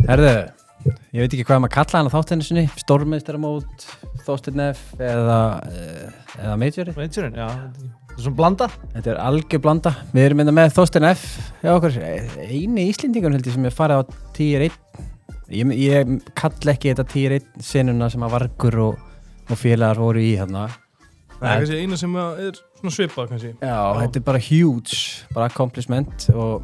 Herðu, ég veit ekki hvað maður kalla hana þáttinni sinni, stórmeistaramót, Þorsteinn F eða Majorin. Majorin, já, þetta svona blanda. Þetta algjör blanda. Við erum með Þorsteinn F hjá okkur, eini Íslendingur held ég sem er farið á 10-1. Ég kalla ekki þetta 10-1 senuna sem að Vargur og félagar voru í hérna. Það er kannski eina sem er svona svipað kannski. Já, þetta er bara huge, bara accomplishment og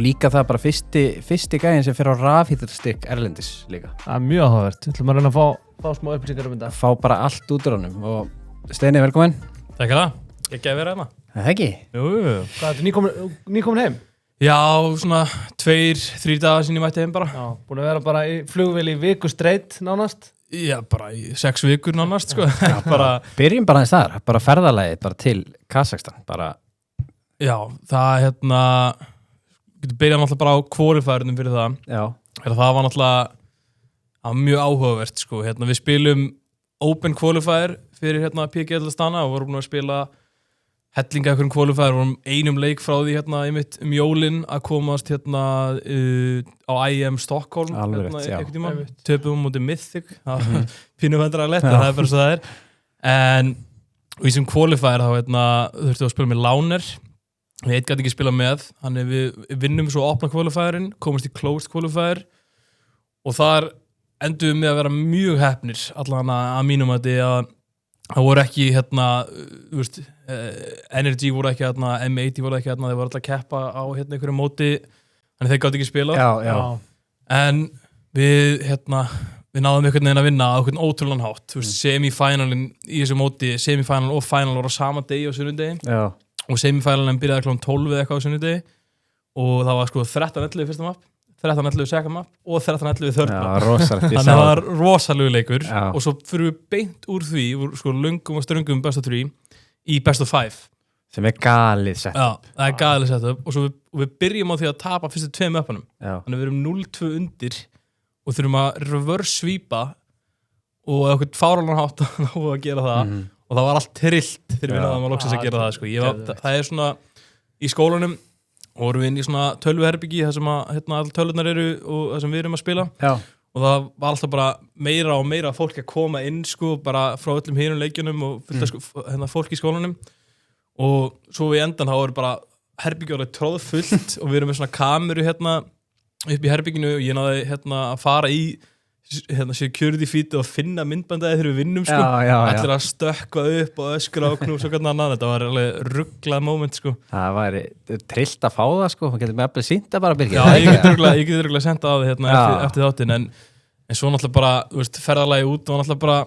líka það bara fyrsti gæðin sem fyrir á rafhítarstyrk erlendis líka. Það er mjög áhugavert. Við ætlum að reyna að fá smá upplýsingar þetta. Fá bara allt út úr honum og Steini, velkomin. Takk fyrir það. Ekki að vera hérna. Það ekki? Jú. Hvað, þetta nýkomin heim? Já, svona 2-3 dagar sinni ég mætti heim bara. Já, búin að vera bara í flugvél í viku streitt nánast. Já, bara í 6 vikur nánast, sko. Já, Byrjum bara aðeins þar, bara ferðalagið bara til Kazakstan, bara. Já, það getur byrjað náttúrulega bara á qualifierunum fyrir það. Já. Það var náttúrulega mjög áhugavert, sko. Við spilum Open Qualifier fyrir PGL Astana og vorum búin að spila hellinga einhverjum qualifier, vorum einum leik frá því einmitt jólin að komast á IM Stockholm einhvern tíma, töpum mútið Mythic, pínu vendræðilegt, það er bara svo það er. En í þessum qualifier þá þurftum við að spila með Láner, við gæti ekki spila með, þannig við vinnum svo opna qualifierin, komast í closed qualifier og þar endum við með að vera mjög heppnir, allan að mínum að það voru ekki Energy voru ekki M80 voru ekki þeir voru alltaf að keppa á einhverju móti þannig þeir gátu ekki spila en við náðum einhvern veginn að vinna á einhvern ótrúlan hátt semifinalin í þessu móti semifinal og final voru á sama degi á sunnudegi og semifinalin byrjaði kl. 12 eða eitthvað á sunnudegi og það var 13-11 fyrsta mapp 13-11 second map og 13-11 third map. Þannig að það var rosalegu leikur og svo fyrir við beint úr því löngum og ströngum best of 3 í best of 5 sem er galið setup. Já, það er galið setup og svo við byrjum á því að tapa fyrstu 2 mappanum. Þannig við erum 0-2 undir og þurfum að reverse sweepa og eitthvað fáralan hátt að gera það og það var allt trillt þegar við náðum að loksins að gera það. Það er svona í skólanum og vorum við inn í svona tölvuherbyggi þar sem all tölvurnar eru og það sem við erum að spila og það var alltaf bara meira og meira fólk að koma inn bara frá öllum hinum leikjunum og fullt fólk í skólanum og svo við endan þá voru bara herbyggju orðið tróðfullt og við erum með svona kameru upp í herbygginu og ég náði að fara í security feed og finna myndbandaði þegar við vinnum allir að stökkva upp og öskra og knúsa og annan, þetta var alveg rugglað moment Það væri trillt að fá það það getur með eftir sýnda bara Birgir. Já, ég get örugglega senda á því eftir þáttinn en svo náttúrulega bara ferðalagi út og náttúrulega bara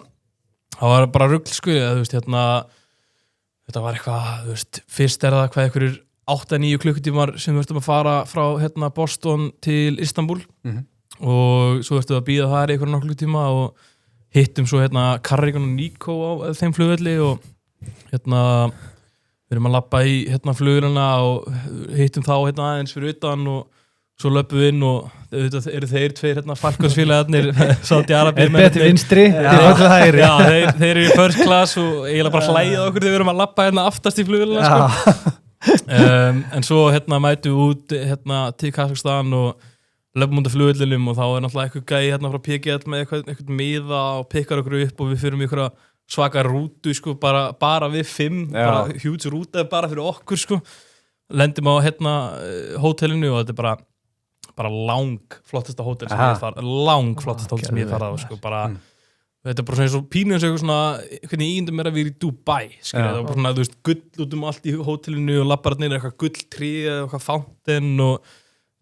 það var bara rugl þetta var eitthvað fyrst er það hvað einhverjir 8-9 klukkutímar sem við þurftum að fara frá Boston til Istanbul og svo þurftum við að bíða þar í einhverjum nokkuð tíma og hittum svo Carrigan og Nico á þeim flugvelli og við erum að labba í flugvélina og hittum þá aðeins fyrir utan og svo löpum við inn og auðvitað eru þeir tveir Falkonsfélagarnir Sádi-Arabíu betur vinstri Já, þeir eru í first class og eiginlega bara hlæða okkur þegar við erum að labba aftast í flugvélina en svo mætum við út til Kazakstan og löpum undir flugvellinum og þá er náttúrulega eitthvað gæi frá PGL með eitthvað miða og pikkar okkur upp og við fyrir einhverja svaka rútu bara við 5 bara huge rúta bara fyrir okkur lendum á hótelinu og þetta er bara flottasta hótel sem ég farið þetta er bara svona eins og pínu eins og hvernig índum er að vera í Dubai það var bara svona gull út allt í hótelinu og labbararnir eitthvað gulltré eitthvað fountain og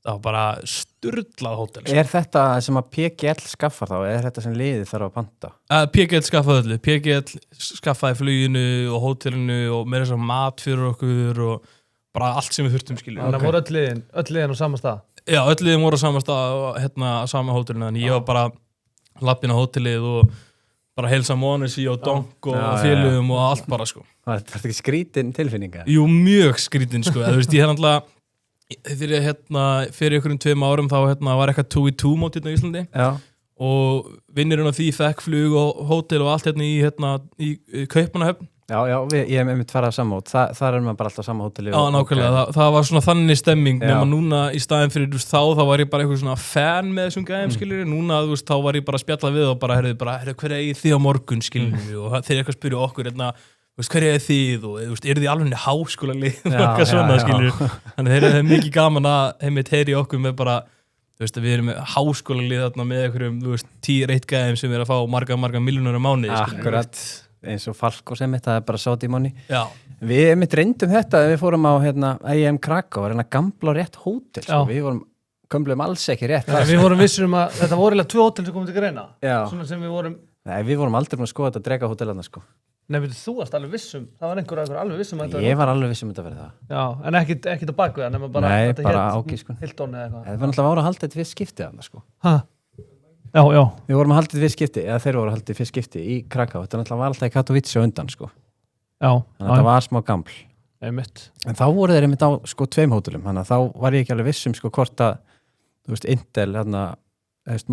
það var bara sturlað hótel Er þetta sem að PGL skaffar þá? Er þetta sem liðið þarf að panta? PGL skaffaði öllu. PGL skaffaði fluginu og hótelinu og meira þess að mat fyrir okkur og bara allt sem við þurftum skilja. Þannig að voru öll liðin á sama stað? Já, öll liðin voru á sama stað og á sama hótelinu. Þannig ég var bara lappinn á hótelið og bara heilsa Monesi og Donk og félugum og allt bara Það er ekki skrítin tilfinninga? Jú, mjög skrítin ég hef náttúrulega fyrir einhverjum 2 árum þá var eitthvað 2-2 mót í Íslandi og vinnurinn af því fekk flug og hótel og allt í Kaupmannahöfn Já, ég hef einmitt farið á sama hót, þar maður bara alltaf sama hóteli. Já, nákvæmlega, það var svona þannig stemming, nema núna í staðin fyrir þá var ég bara eitthvað svona fan með þessum gæðum, skiljur, núna, þá var ég bara að spjalla við og bara, hver er þið á morgun, skiljur, og þeir eitthvað spyrja okkur, hver er þið, og er þið alveg háskólalið, eitthvað svona, skiljur, þannig þeir eru mikið gaman að heimitt heyri okkur með bara, við erum með háskólalið þarna með einhverjum, 10 gæðum sem að fá marga milljónir á mánuði, akkurat, eins og Falko sem það bara sátt í mánu. Við einmitt reyndum þetta þegar við fórum á IM Krakow, var gamla rétt hótel, við gömlum alls ekki rétt. Við vorum vissir að þetta voru 2 hótel sem komum til greina, svona sem við vorum... Nei, við vorum aldrei búin að skoða þetta drega hótelana, sko. Nei, þú varst alveg vissum, það var einhver alveg vissum að Ég var alveg vissum að þetta verið það. Já, en ekkit á bakvið nema bara... Nei, bara ákveð, sko. Hilton eða eitthvað. Það var náttúrulega að halda þetta fyrst skipti þarna, sko. Já. Við vorum að halda þetta fyrst skipti, eða þeir voru að halda þetta fyrst skipti í Krakow. Þetta náttúrulega var alltaf í Katowice á undan, sko. Já. Þannig að þetta var smá gaml. Einmitt. En þá voru þeir einmitt á, sko, 2 hótelum. Þannig að þá var ég ekki alveg vissum, sko, hvort að, Intel,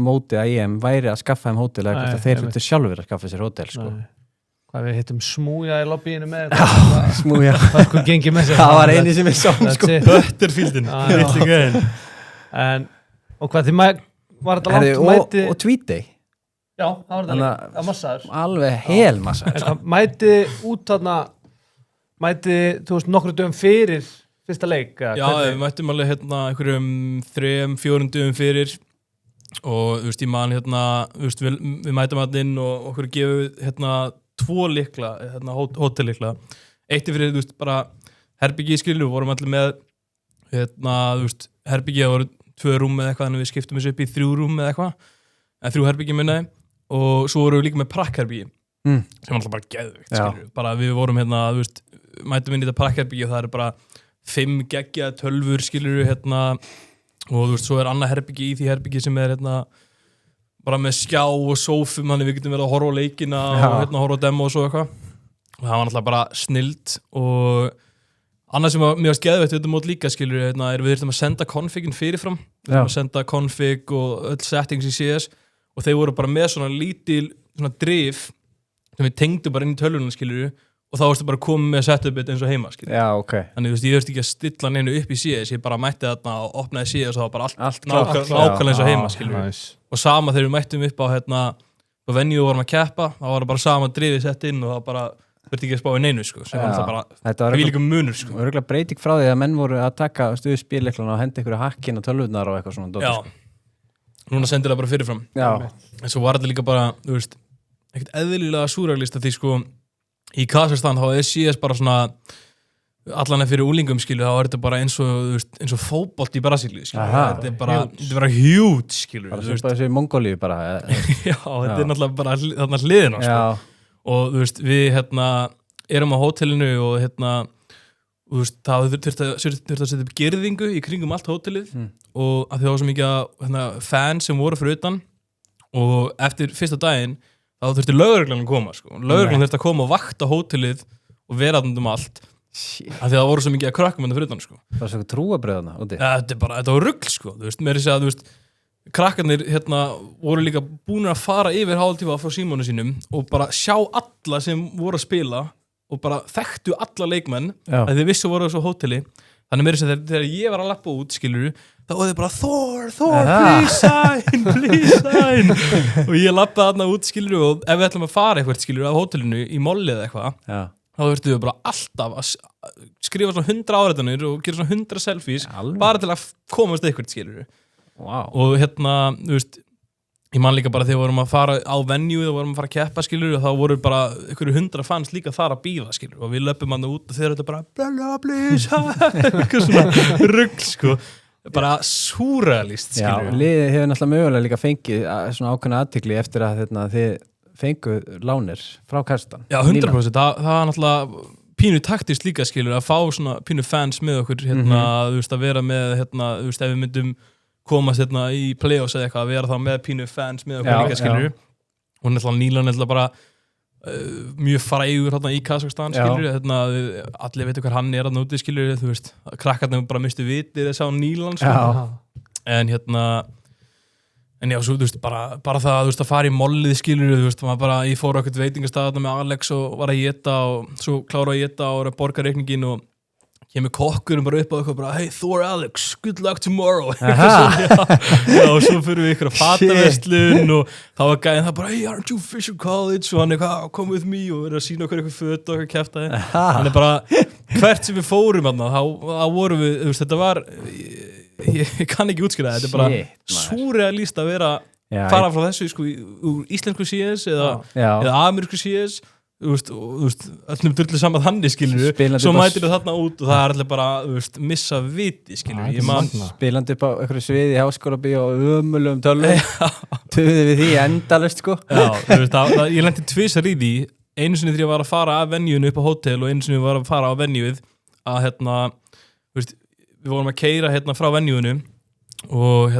mótið IM væri að skaffa þeim hótel eða hvort að þeir þurftu sjálfur að skaffa sér hótel, sko. Hvað við hittum Smúja í lobbyinu með Smúja. Hvað gengið með sér. Það var eini sem við sáum, sko. Butterfieldin. Og hvað þið var þetta langt mæti... Og Tweeday. Já, það var þetta að massaður. Alveg hel massaður. Mæti út þarna, þú veist, nokkru dögum fyrir fyrsta leik? Já, við mættum alveg einhverjum 3-4 dögum fyrir og ég man við mætum allir inn og okkur gefum 2 lykla, hótellykla. Eitt fyrir, bara herbyggi skilur, við vorum allir með herbyggi, það voru 2 rúm eða eitthvað, þannig við skiptum þessu upp í 3 rúm eða eitthvað, en 3 herbyggi minnaði og svo vorum við líka með prakkherbyggi sem var alltaf bara geðvikt, skilur. Bara við vorum mætum inn í þetta prakkherbyggi og það bara 5 geggjaðar tölvur, skilur, og svo annað herbyggi í því herbyggi sem bara með skjá og sófum, þannig við getum verið að horfa á leikina og horfa á demo og svo eitthvað. Og það var náttúrulega bara snillt og annað sem mér varst geðveikt þetta mót líka, skilur, við þurftum að senda configin fyrirfram, við þurftum að senda config og öll settings í CS og þeir voru bara með svona lítil drif sem við tengdum bara inn í tölvuna, skilur, og þá varstu bara komið með setupið eins og heima, skilur. Já, ok. Þannig, ég þurfti ekki að stilla neinu upp í CS, ég bara mætti þarna og opnaði CS og það var bara allt nákvæmlega eins og heima, skilur. Nice. Og sama þegar við mættum upp á venue og vorum að keppa, þá var það bara sama drifið sett inn og það bara verði ekki að spá í neinu, sko, sem var bara hvílíkum munur, sko. Það var örugglega breyting frá því að menn voru að taka spilleklana og henda einhverju hakkin á tölvurnar og eitthvað svona. Já, núna sendir það bara fyrirfram. Já. En svo var þetta líka bara, ekkert eðlilega súrrealist að því, sko, í Kazakstan þá CS bara svona allan fyrir úlingum, skilur, þá þetta bara eins og fótbolt í Brasilíu, skilur. Þetta bara huge, skilur. Bara svo þessi Mongólíu bara. Já, þetta náttúrulega bara þarna hliðina, sko. Og við erum á hótelinu og það þurfti að setja upp girðingu í kringum allt hótelið og að það var svo mikið fans sem voru fyrir utan og eftir fyrsta daginn þá þurfti lögreglan að koma, sko. Lögreglan þurfti að koma og vakta hótelið og vera þarna allt af því það voru svo mikið að krökkum fyrir utan, sko. Það var svo trúabröðuna úti. Þetta var rugl, sko. Mér er að segja, krakkarnir voru líka búin að fara yfir hálftíma frá símónu sínum og bara sjá alla sem voru að spila og bara þekktu alla leikmenn að þeir vissu voru á þessu hóteli. Þannig mér er að þegar ég var að lappa út, skilur, þá var þeir bara Thor, please sign og ég lappaði þarna út, skilur, og ef við ætlum að fara eitthvað, skilur, af hótelinu í molli eða eitthvað, þá þurftum við bara alltaf að skrifa svona 100 áreitanir og gera svona 100 selfies bara til að komast eitthvað, skilur. Wow. Og ég man líka bara þegar við vorum að fara á venue og vorum að fara að keppa, skilur, og þá voru bara einhverju 100 fans líka þar að bíða, skilur, og við löpum hann út og þeir þetta bara bla please eitthvað svona rugl, sko, bara súrealist, skilur. Já, liðið hefur náttúrulega mögulega líka fengið svona ákveðna athygli eftir að þið fengu lánir frá Kazakstan. Já, 100%, það var náttúrulega pínu taktist líka, skilur, að fá svona pínu fans með okkur, að vera með, ef við myndum komast í play-offs eða eitthvað, að vera þá með pínu fans með okkur líka, skilur. Og náttúrulega Nílan bara mjög frægur í Kazakstan, skilur. Allir veitu hver hann er þarna úti, skilur, þú veist, krakkarnir bara mistu vitið þess á Nílan, skilur. En En já, svo, þú veist, bara það, þú veist, að fara í mollið skilur, þú veist, ég fór á eitthvað veitingastað með Alex og var að éta og svo klára að éta og borga reikningin og kemur kokkurinn bara upp á eitthvað bara, hey Thor Alex, good luck tomorrow já, og svo fyrir við ykkur að fataverslun og þá var gæðin það bara, hey, aren't you Fisher College og hann eitthvað, come with me og verið að sína okkur eitthvað föt og eitthvað kjaftaði hann bara, hvert sem við fórum þá vorum við, þú veist, þetta var ég kann ekki útskýra þetta er bara súrealíst að vera fara frá þessu sko, úr íslensku CS eða amerísku CS þú veist, öllum dullu saman þannig skilur svo mætir það þarna út og það er allir bara, þú veist, missa viti skilur spilandi upp á einhverju sviði í háskólabíu og ömulum tölum töði við því endalaust sko já, þú veist, ég lenti tvisar í því einu sinni þegar ég var að fara af venjunu upp á hótel og einu sinni ég var að fara á venjuð að þú veist, við vorum að keyra frá venjunu og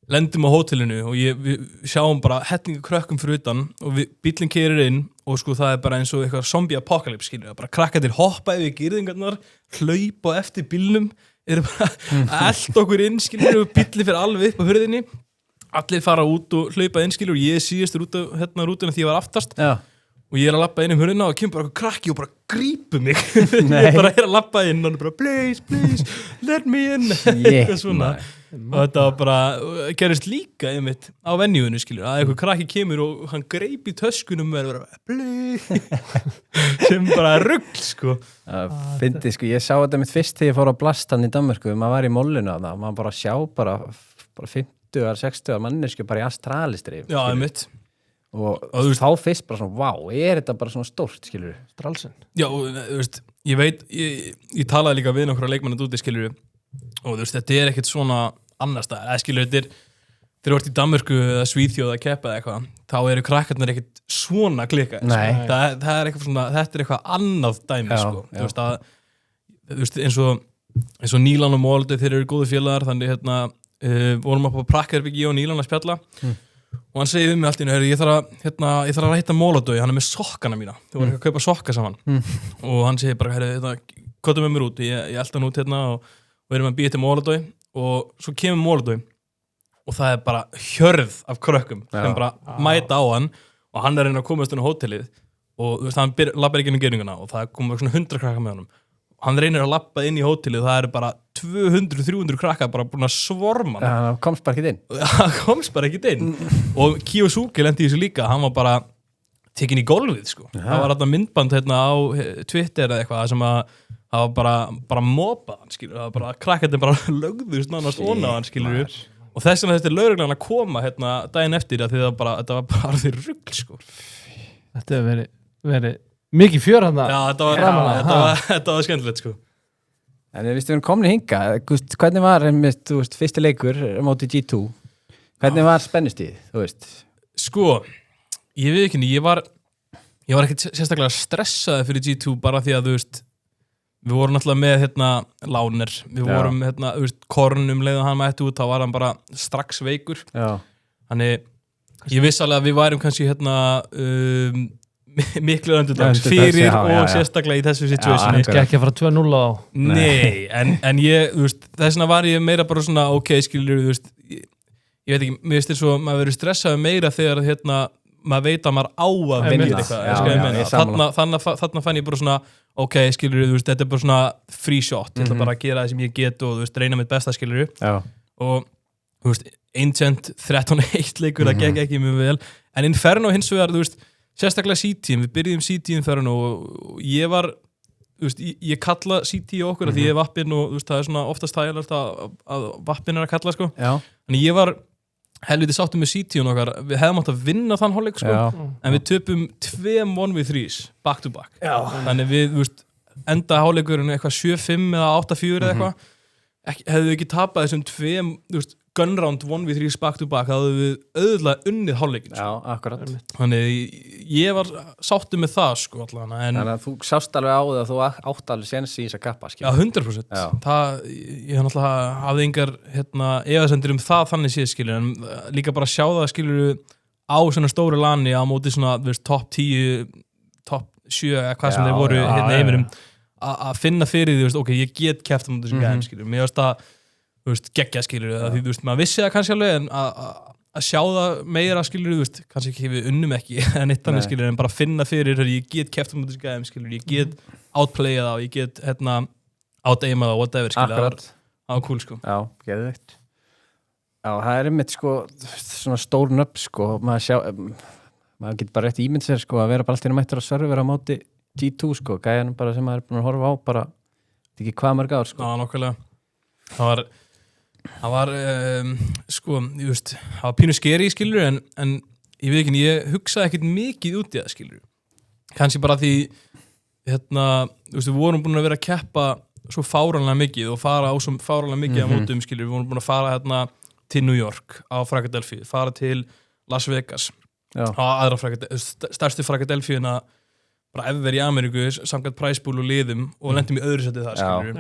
lendum á hótelinu og við sjáum bara hellingu krökkum fyrir utan og bíllinn keyrir inn og sko það er bara eins og eitthvað zombie apocalypse skilur, bara krakkarnir hoppa yfir girðingarnar, hlaupa eftir bílnum, eru bara að elta okkur inn skilur og bíllinn fyrir alveg upp á hurðinni, allir fara út og hlaupa inn skilur og ég síðast rútuna því ég var aftast og ég er að labba inn hurðina og kemur bara eitthvað krakki og bara grípur mig ég bara er að labba inn og hann er bara please, let me in eitthvað svona og þetta var bara, gerist líka einmitt á venjúinu skilur, að eitthvað krakki kemur og hann greip í töskunum og er bara sem bara rugl sko fyndi sko, ég sá þetta mitt fyrst þegar ég fór á Blastan í Danmörku, maður var í mollinu að það, maður bara sjá bara 50-60 mannesku bara í astralistri já, einmitt og þú veist, þá fyrst bara svona, vá, er þetta bara svona stórt, skilur við? Stralsund. Já, þú veist, ég veit, ég talaði líka við nokkra leikmannir úti, skilur við, og þú veist, þetta er ekkert svona annars staðar, skilur við, þegar þú ert í Danmörku eða Svíþjóð að keppa eða eitthvað, þá eru krakkarnir ekkert svona klikka, sko. Það er eitthvað svona, þetta er eitthvað annað dæmi, já, sko, já. Þú veist, eins og Nílan og Molde, þeir eru góði félagar, þannig, vorum upp á Prakkarbyggji og Nílan að spjalla, og hann segir við mig allt í einu, ég þarf að rætta Molodói, hann er með sokkana mína þú voru ekki að kaupa sokka saman og hann segir bara, kottu með mér út ég elda hann út og við erum að býja til Molodói og svo kemur Molodói og það er bara hjörð af krökkum sem bara mæta á hann og hann er að reyna að komast inn á hótelið og þú veist, hann labbar ekki inn í gerðinguna og það komur svona 100 krakkar með honum hann reynir að labba inn í hótelið og það eru bara 200-300 krakkar bara búin að svorma hann komst bara ekki inn og Kiyosuke lendi í þessu líka hann var bara tekinn í gólfið sko. Það var þarna myndband á Twitter eða eitthvað sem að það var bara mopað hann skilur, það var bara krakkarnir bara lögðust nánast onna hann skilur og þess vegna þetta er lögreglan að koma daginn eftir því þetta var bara því rugl sko. Þetta hefur verið mikið fjör hann já, þetta var skemmtilegt sko. En við erum komin hinga hvernig var fyrsti leikur móti G2 hvernig var spennustíð þú veist sko, ég veit ekki ég var ekkert sérstaklega stressaði fyrir G2 bara því að þú veist við vorum náttúrulega með Láner við vorum Korn leiðan hann mætti út þá var hann bara strax veikur þannig ég viss alveg að við værum kannski miklu underdogs fyrir og sérstaklega í þessu situationi ekki að fara 2-0 á nei, en ég, þú veist þess vegna var ég meira bara svona ok, skilur, þú veist ég veit ekki, mér veist þér svo maður verður stressað meira þegar maður veit að maður á að vinna eitthvað þarna fann ég bara svona ok, skilur, þú veist, þetta er bara svona free shot, ég ætla bara að gera það sem ég get og þú veist, reyna mitt besta, skilur og þú veist, Ancient 13-1 leikur, það gekk ekki mjög vel en Inferno hins vegar, þú veist sérstaklega C-Team, við byrjum C-Team og ég var, þú veist, ég kalla C-Team okkur því ég er vappinn og þú veist, það er svona oftast þægilegt að vappinn er að kalla, sko. Þannig ég var helviti sáttum með C-Team okkar, við hefðum átt að vinna þann hálfleik, sko, en við töpum 2 1v3s, back to back. Þannig við, þú veist, enda hálfleikurinn eitthvað 7-5 eða 8-4 eða eitthvað, hefðu við ekki tapað þessum 2, þú veist, gunround 1v3 back to back, það hefðu við auðvitað unnið hálfleikin sko. Já, akkurat Þannig ég var sáttur með það sko allavega Þannig að þú sást alveg á það að þú átt alveg séns í þessa kappa Já, 100% ég náttúrulega hafði engar efasemdir það þannig séð skilur en líka bara sjá það skilur á svona stóru lani á móti svona top 10 top 7 eða hvað sem þeir voru heiminum að finna fyrir því ok, ég get keppt á móti þessum gæðum skilur mér veist að þú veist, geggja skilur því, þú veist, maður vissi það kannski alveg en að sjá það meira skilur, þú veist, kannski ekki við unnum ekki en eitt annað skilur, en bara finna fyrir ég get keppt um þessu gæðum skilur, ég get outplayað það og ég get out-aimað það, whatever skilur, það var cool sko. Já, geðveikt. Já, það einmitt sko, svona stór nöfn sko, maður getur bara rétt ímynd sér sko að vera bara alltaf mættur að servera á móti G2 sko, gæjanum bara sem maður búin að horfa á bara, ekki hvað mörg ár sko. Já, nokkulega. Það var sko, ég veist, það var pínu skeri skilur, en ég veit ekki, ég hugsaði ekkert mikið út í það skilur. Kannski bara því, þú veist, við vorum búin að vera að keppa svo fáránlega mikið og fara á svo fáránlega mikið á mótum skilur, við vorum búin að fara til New York á Frakadelphia, fara til Las Vegas á aðra stærstu Frakadelphia bara ever í Ameríku samkvæmt præsbúl og liðum og lendum í öðru setið þar skilur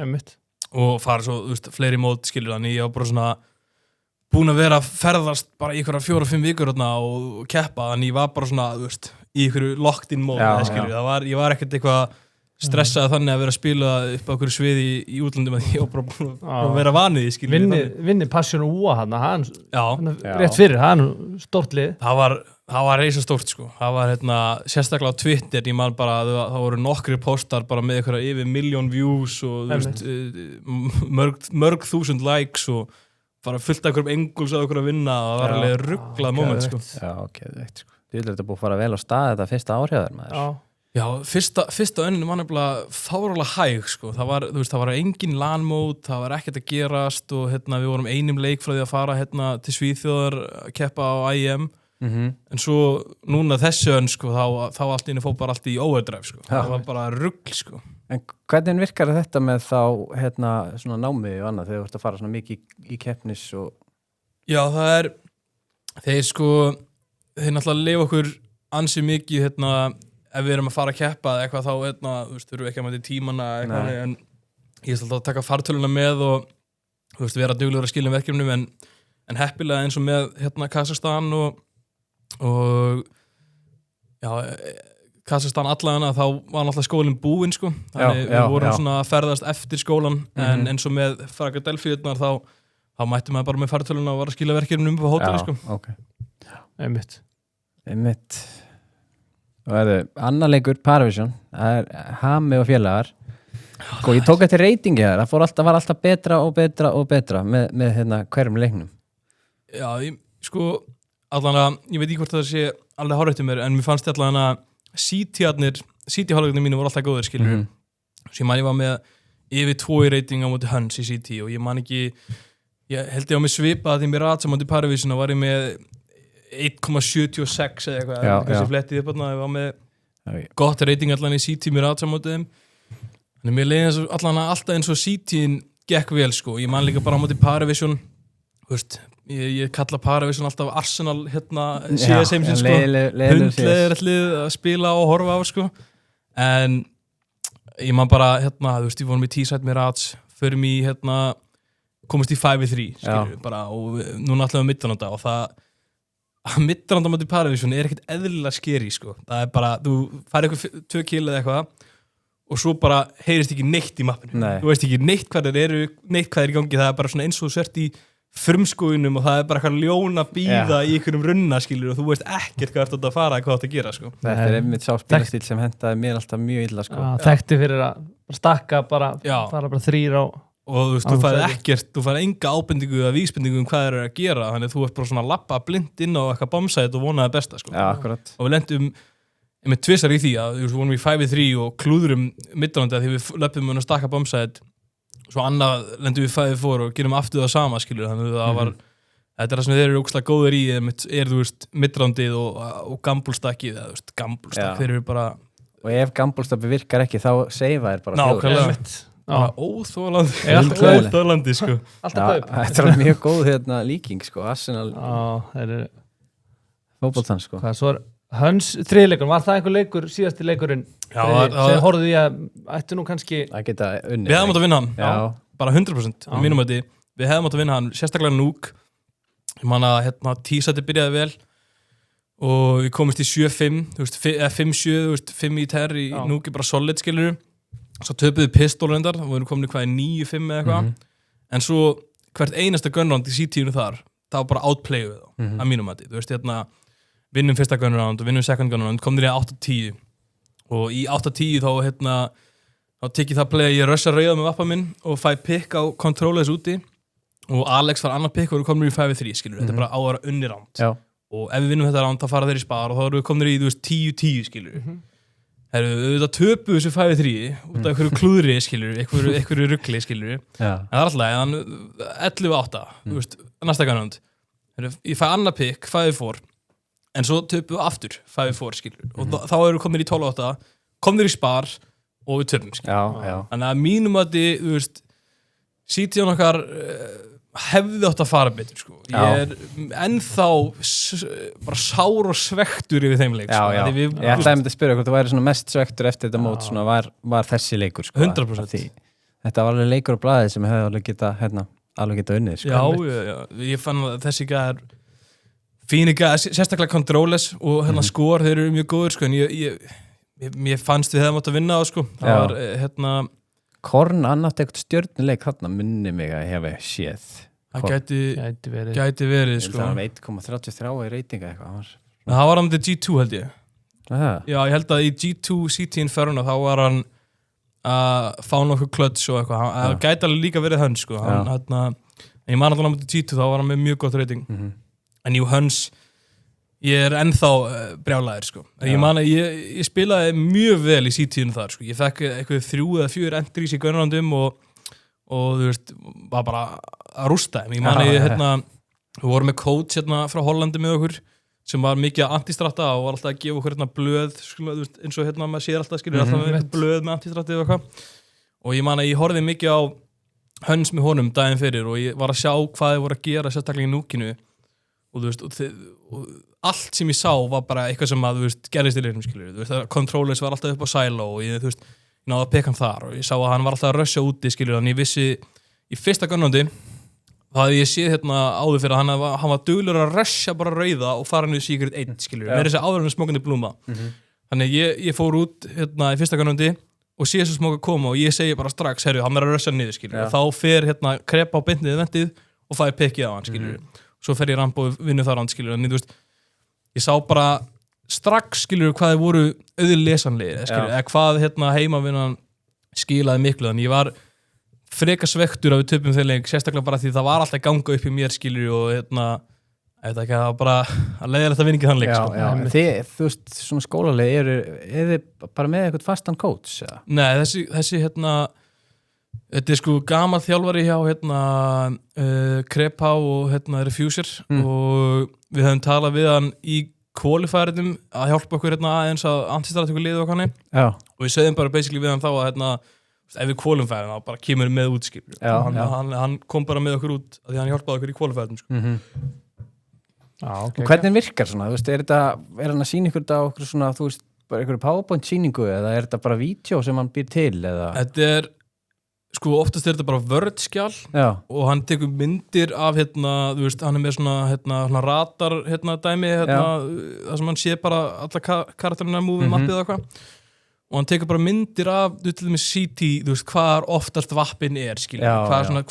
og fara svo, þú veist, fleiri mót skilur þannig ég var bara svona búin að vera að ferðast bara í ykkur 4-5 vikur og keppa, þannig ég var bara svona, þú veist, í ykkur locked in mót skilur, ég var ekkert eitthvað stressaði þannig að vera að spila upp á okkur sviði í útlandum að ég var bara búin að vera vanið vinni Passion Úa hann rétt fyrir, hann stórt lið það var reisa stórt sko, það var sérstaklega á Twitter, ég man bara það voru nokkri postar bara með eitthvað yfir 1 million views og þú veist, mörg þúsund likes og bara fullt af einhverjum engulls að okkur að vinna, það var alveg rugglað moment sko. Já, ok, veit sko, þú vil þetta búið að fara vel á stað þetta fyrsta árhjáður maður. Já, fyrsta önninu var nefnilega fáránlega hæg sko. Það var, þú veist, það var engin LAN-mót, það var ekkert að gerast og við vorum einum leik frá því að fara til Svíþjóðar að keppa á IEM en svo núna þessu önn sko, þá allt inni fór bara allt í overdrive sko. Það var bara rugl sko. En hvernig virkar þetta með þá svona námi og annað þegar þú ert að fara svona mikið í keppnis og... Já, það er þeir náttúrulega lifa okkur ansi mikið ef við erum að fara að keppa eða eitthvað þá, þú veist, þurfum við ekki að mæta í tímana eitthvað, en ég ætla alltaf að taka fartöluna með og, þú veist, vera duglegur að skilja verkefnum, en heppilega eins og með Kazakstan og já, Kazakstan allavega, þá var náttúrulega skólinn búinn, sko, þannig við vorum svona að ferðast eftir skólan, en eins og með Frakadelphia þá mætti maður bara með fartöluna og var að skilja verkefnum upp á hóteli, sko. Já, ok. Einmitt. Og annar leikur, Paravision, það Hami og félagar. Sko, ég tók eftir reytingi þar, það var alltaf betra og betra og betra með hverjum leiknum. Já, allan að, ég veit ekki hvort það sé alveg hárrétt mér, en mér fannst allan að CT-hálfleiknir mínu voru alltaf góðir, skilur. Svo ég man ég var með yfir 2 í reyting á móti Huns í CT og ég man ekki, ég held ég á mig svipað því mér rætt á móti Paravision og var ég með 1,76 eða eitthvað, þessi flettið upp ég var með gott rating allan í CT mér átsamótið þeim, þannig mér leiði alltaf eins og CT-in gekk vel sko, ég man líka bara á móti Paravision, þú veist, ég kalla Paravision alltaf Arsenal CSM sko, hundleðrallið að spila og horfa á sko, en ég man bara, þú veist, ég vorum í T-side mér áts, förum í komast í 5-3 skilur, bara, og núna alltaf middanóta og það að middanóta móti Paravision ekkert eðlilega skeri sko, það bara, þú fær eitthvað 2 kill eða eitthvað og svo bara heyrist ekki neitt í mappinu, þú veist ekki neitt hvað þeir eru, neitt hvað er í gangi, það er bara svona eins og þú sért í frumskóinum og það er bara eitthvað ljón að býða í einhverjum runna skilur og þú veist ekkert hvað ert að fara, hvað ert að gera sko. Þetta einmitt sá spilastíl sem hentaði mér alltaf mjög illa sko. Þekkti fyrir að stakka bara 3 á og þú veist, þú færði enga ábendingu eða vísbendingu hvað þeir eru að gera, þannig að þú ert bara svona að lappa blind inn á eitthvað bombsite og vonaði besta sko. Já, akkurat. Og við lendum með tvisar í því að við vorum í 5-3 og klúðurum middanóti að því við löpum að stakka bombsite, svo annað lendum við 5-4 og gerum aftur það sama skilur, þannig að það var þetta það sem þeir eru ógeðslega góðir í þú veist, middanótið og gamblestakkið, þú veist, gamblestakk, þeir eru bara og ef gamblestakki virkar ekki þá seifa þeir bara óþólandi sko. Þetta er mjög góð líking sko, Arsenal fótboltan sko. Hvað svo Huns 3-leikur, var það einhver leikur síðasti leikurinn sem horfðu því að ættu nú kannski að geta unnið? Við hefðum átt að vinna hann, bara 100% á mínum mati, við hefðum átt að vinna hann sérstaklega Núk, ég man að T-sæti byrjaði vel og við komist í 7-5 5-7, 5 í terri Núk er bara solid skilur. Svo töpuðu Pistol reyndar, við erum komin í hvað 9-5 eða eitthvað, en svo hvert einasta gunround í CT-inu þar, það var bara outplayu þá, að mínum að því, þú veist, vinnum fyrsta gunround og vinnum second gunround, komum þér í 8-10 og í 8-10 þá, þá tekið það play að ég rusha rauða með vappa minn og fæ pick á controllers úti og Alex fær annar pick og við komum í 5-3, skilur, þetta er bara á að vera unni round og ef við vinnum þetta round þá fara þeir í spar og þá erum við komin í, þú veist, 10-10, skilur. Þetta töpu þessu 5-3 út af einhverju klúðri, skilur, einhverju rugli, skilur. En það er alltaf, 11-8, þú veist, næsta gunround. Ég fæ annar pick, 5-4, en svo töpu við aftur 5-4, skilur. Og þá erum við komin í 12-8, komum þeir í spar og við töpum, skilur. Þannig að mínum að þið, þú veist, CT-un okkar hefði átt að fara betur, sko. Ég ennþá bara sár og svektur yfir þeim leik, sko. Ég ætlaði að spyrja hvort þú væri svona mest svektur eftir þetta mót, svona var þessi leikur, sko. 100%. Þetta var alveg leikur á blaðið sem hefði alveg geta unnið, sko. Já, ég fann að þessi gæðar fíni gæðar, sérstaklega controllers og skor, þeir eru mjög góður, sko, en ég fannst við hefðum átt að vinna á, sko. Það var, Korn annátt eitthvað stjörnuleik þarna minni mig að ég hefi séð. Það gæti verið, sko. Það var 1,33 í reytinga eitthvað. Það var hann til G2 held ég. Já, ég held að í G2 CT Inferno þá var hann að fá nokkuð klöts og eitthvað. Það gæti alveg líka verið Höns, sko. En ég man alltaf hann til G2 þá var hann með mjög gott reyting. En Höns, ég er ennþá brjálæður, sko. Ég man að ég spilaði mjög vel í CT-inu þar, sko. Ég fekk eitthvað 3 eða 4 entries í gunroundum og þú veist, var bara að rústa þeim. Ég man að við vorum með coach frá Hollandi með okkur sem var mikið antistrata og var alltaf að gefa okkur blöð, sko, eins og maður sér alltaf, skilur, alltaf með blöð með antistrati eða eitthvað. Og ég man að ég horfði mikið á Höns með honum daginn fyrir og ég var að sjá hvað þið voru að gera sérstaklega í núkinu og þú veist, og allt sem ég sá var bara eitthvað sem að, þú veist, gerðist í leiknum, skilur, þú veist, controllers var alltaf upp á silo og ég, þú veist, ég náði að peka hann þar og ég sá að hann var alltaf að rusha úti, skilur, þannig ég vissi í fyrsta gunroundi þá hafði ég séð áður fyrir að hann var duglur að rusha bara rauða og fara niður Secret 1, skilur, með þessi áður en smókandi blúma. Þannig ég fór út í fyrsta gunroundi og sé þessu smóka koma og ég segi bara strax, herru, hann er að rusha niður, skilur, og þá fer krepa á beintið ventið og fæ pikkið á hann, skilur. Svo fer ég ramp og vinnu þar hann, skilur, en þú veist, ég sá bara strax, skilur, hvað þið voru auðlesanlegir, skilur, eða hvað heimavinnan skilaði miklu, þannig ég var freka svektur að við töpum þeir leik, sérstaklega bara því það var alltaf ganga upp í mér, skilur, og ég veit ekki, það var bara að leiða þetta vinningi þann leik, sko. Þið, þú veist, svona skólalegi, er þið bara með eitthvað fastan coach, eða? Nei, þessi þetta er sko gamall þjálfari hjá Krepa og Refuser og við höfum talað við hann í qualifierum að hjálpa okkur aðeins að antistratíku liðu og hann og við sögðum bara basically við hann þá að ef við qualifierum þá bara kemur með út, skilur. Hann kom bara með okkur út af því hann hjálpaði okkur í qualifierum, sko. Og hvernig virkar svona, þú veist, er hann að sýna ykkur þetta á okkur svona, þú veist, bara einhverju PowerPoint sýningu eða er þetta bara vídeo sem hann býr til, eða? Þetta er sko oftast er þetta bara vörðskjál og hann tekur myndir af þú veist, hann er með svona radar dæmi, það sem hann sé bara alla karakterina movie mappið eða eitthvað og hann tekur bara myndir af, þú veist, með CT, þú veist, hvað oftast vappin er, skilur,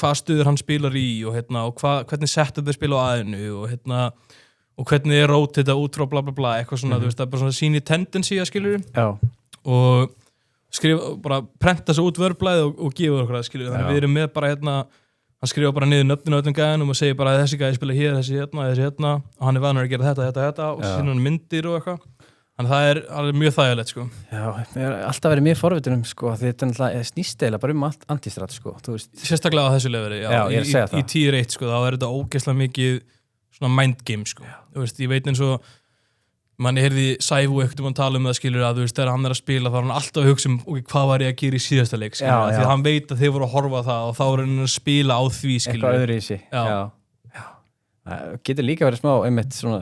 hvað stöður hann spilar í og hvernig setup þeir spila á aðinu og hvernig er rót þetta út frá bla bla bla, eitthvað svona, þú veist, það er bara svona síni tendency, skilur, og bara prenta svo út vörblæði og gefa okkur það, skilur, þannig við erum með bara hann skrifa bara niður nöfninu á öllum gæðinum og segir bara að þessi gæði spila hér, þessi hérna og hann er vanur að gera þetta og síðan hann myndir og eitthvað, þannig það er alveg mjög þægilegt, sko. Já, ég har alltaf verið mjög forvitin sko, því þetta snýst eiginlega bara antistrat, sko, þú veist. Sérstaklega á þessu leveri, í tier 1, sko, þá er þetta ógeðslega mikið svona mind game, sko, þú veist, ég veit eins og manni heyrði Sævu eitthvað tala það, skilur, að þú veist, þegar hann er að spila þá er hann alltaf að hugsa hvað var ég að gera í síðasta leik, skilur, því að hann veit að þeir voru að horfa það og þá er hann að spila á því, skilur. Eitthvað öðru í sig. Getur líka verið